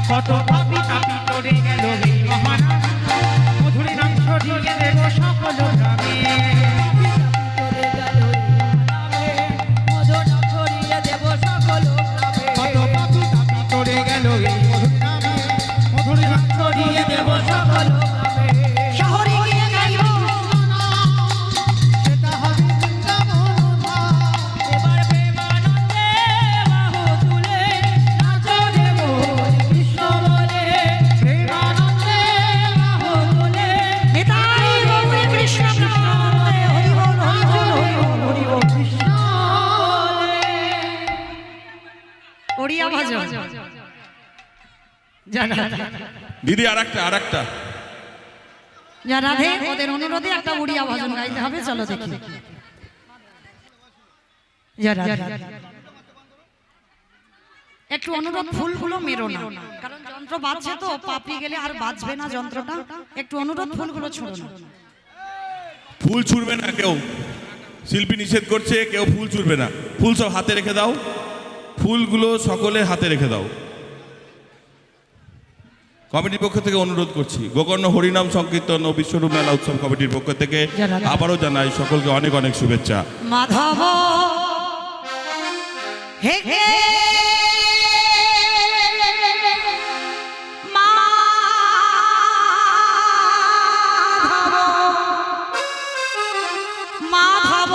কত পাপি তাপি করে গেল এই মহানাম, মধুর নাম ছড়িয়ে দেব সকল গ্রামে। কত পাপি তাপি করে গেল এই মধুর নামে, মধুর নাম ছড়িয়ে দেব সকল গ্রামে। শহরে গিয়ে গাইবো সেটা হবে বৃন্দাবন ধাম। এবার প্রেমানন্দে বাহু তুলে নাচো রে বল কৃষ্ণ বলে। প্রেমানন্দে বাহু তুলে নিতাই গৌর কৃষ্ণ প্রেমানন্দে হরি বল হরি বল হরি বল হরি বল কৃষ্ণ বলে। ওড়িয়া ভজন জানা দিদি আরেকটা যা রাধে ওদের অনুরোধে একটা উড়িয়া ভজন গাইতে হবে, চলো দেখি। যা রাধে একটু অনুরোধ, ফুলগুলো মেরো না, কারণ যন্ত্র বাজছে তো, পাপড়ি গেলে আর বাজবে না যন্ত্রটা। একটু অনুরোধ, ফুলগুলো ছুড়ো না। ফুল ছুড়বে না কেউ, শিল্পী নিষেধ করছে, কেউ ফুল ছুড়বে না। ফুল সব হাতে রেখে দাও, ফুলগুলো সকলে হাতে রেখে দাও। কমিটির পক্ষ থেকে অনুরোধ করছি, গোকর্ণ হরিনাম সংকীর্তন ও বিশ্বরূপ মেলা উৎসব কমিটির পক্ষ থেকে আবারও জানাই সকলকে অনেক অনেক শুভেচ্ছা। মাধব হে হে মাধব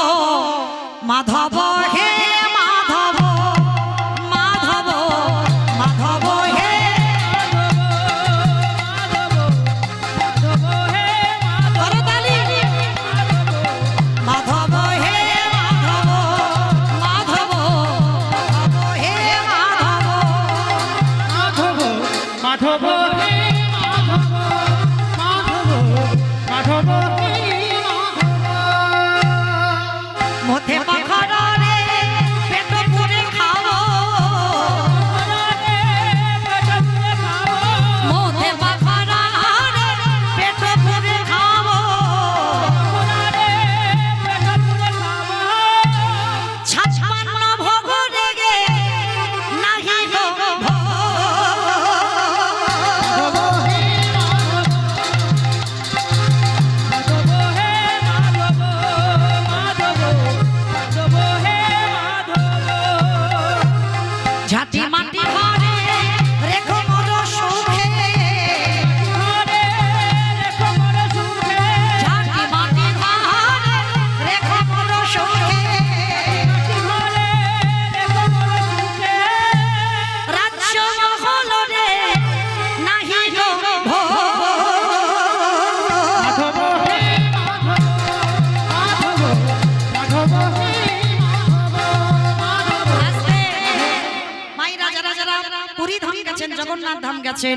মাধব হে মাধব মাধব মাধব হে করতালি মাধব হে মাধব মাধব মাধব হে মাধব মাধব হে মাধব মাধব মাধব হে মাধব। মধ্যে পাখরা রে পেট পুরে খাবো, মধ্যে পাখরা রে পেট পুরে খাবো, 56 ভোগ রেগে নাহি গো ভোগ। ঝাঁটি মাটি ঘরে রেখো মোর সুখে, ঝাঁটি মাটি ঘরে রেখো মোর সুখে, রাজ্য মহল রে নাহি গো ভোগ। মাধব হে মাধব মাধব হে মাধব। আস্তে মাইরা যারা যারা পুরী ধাম গেছেন, জগন্নাথ ধাম গেছেন,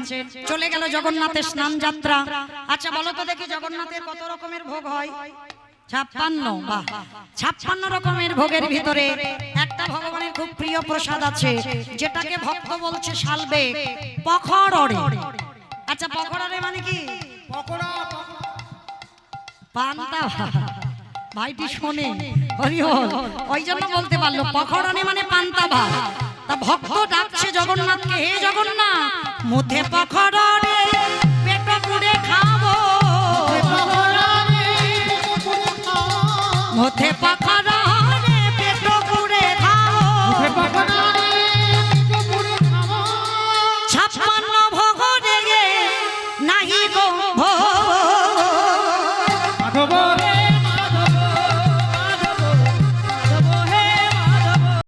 চলে গেল জগন্নাথের স্নান যাত্রা। আচ্ছা বলো তো দেখি, জগন্নাথের কত রকমের ভোগ হয়? 56। বাহ, 56 রকমের ভোগের ভিতরে একটা ভগবানের খুব প্রিয় প্রসাদ আছে, যেটাকে ভক্ত বলছে শালবে পখড়রে। আচ্ছা পখড়রে মানে কি? পকোড়া পান্তা ভাত। ভাইটি শোনে হরি হল, ওই জন্য বলতে পারলো পখড়নে মানে পান্তা ভাত। তা ভক্ত ডাকছে জগন্নাথকে, হে জগন্নাথ মুখে পখড়নে পেট পুড়ে খাবো, মুখে পখড়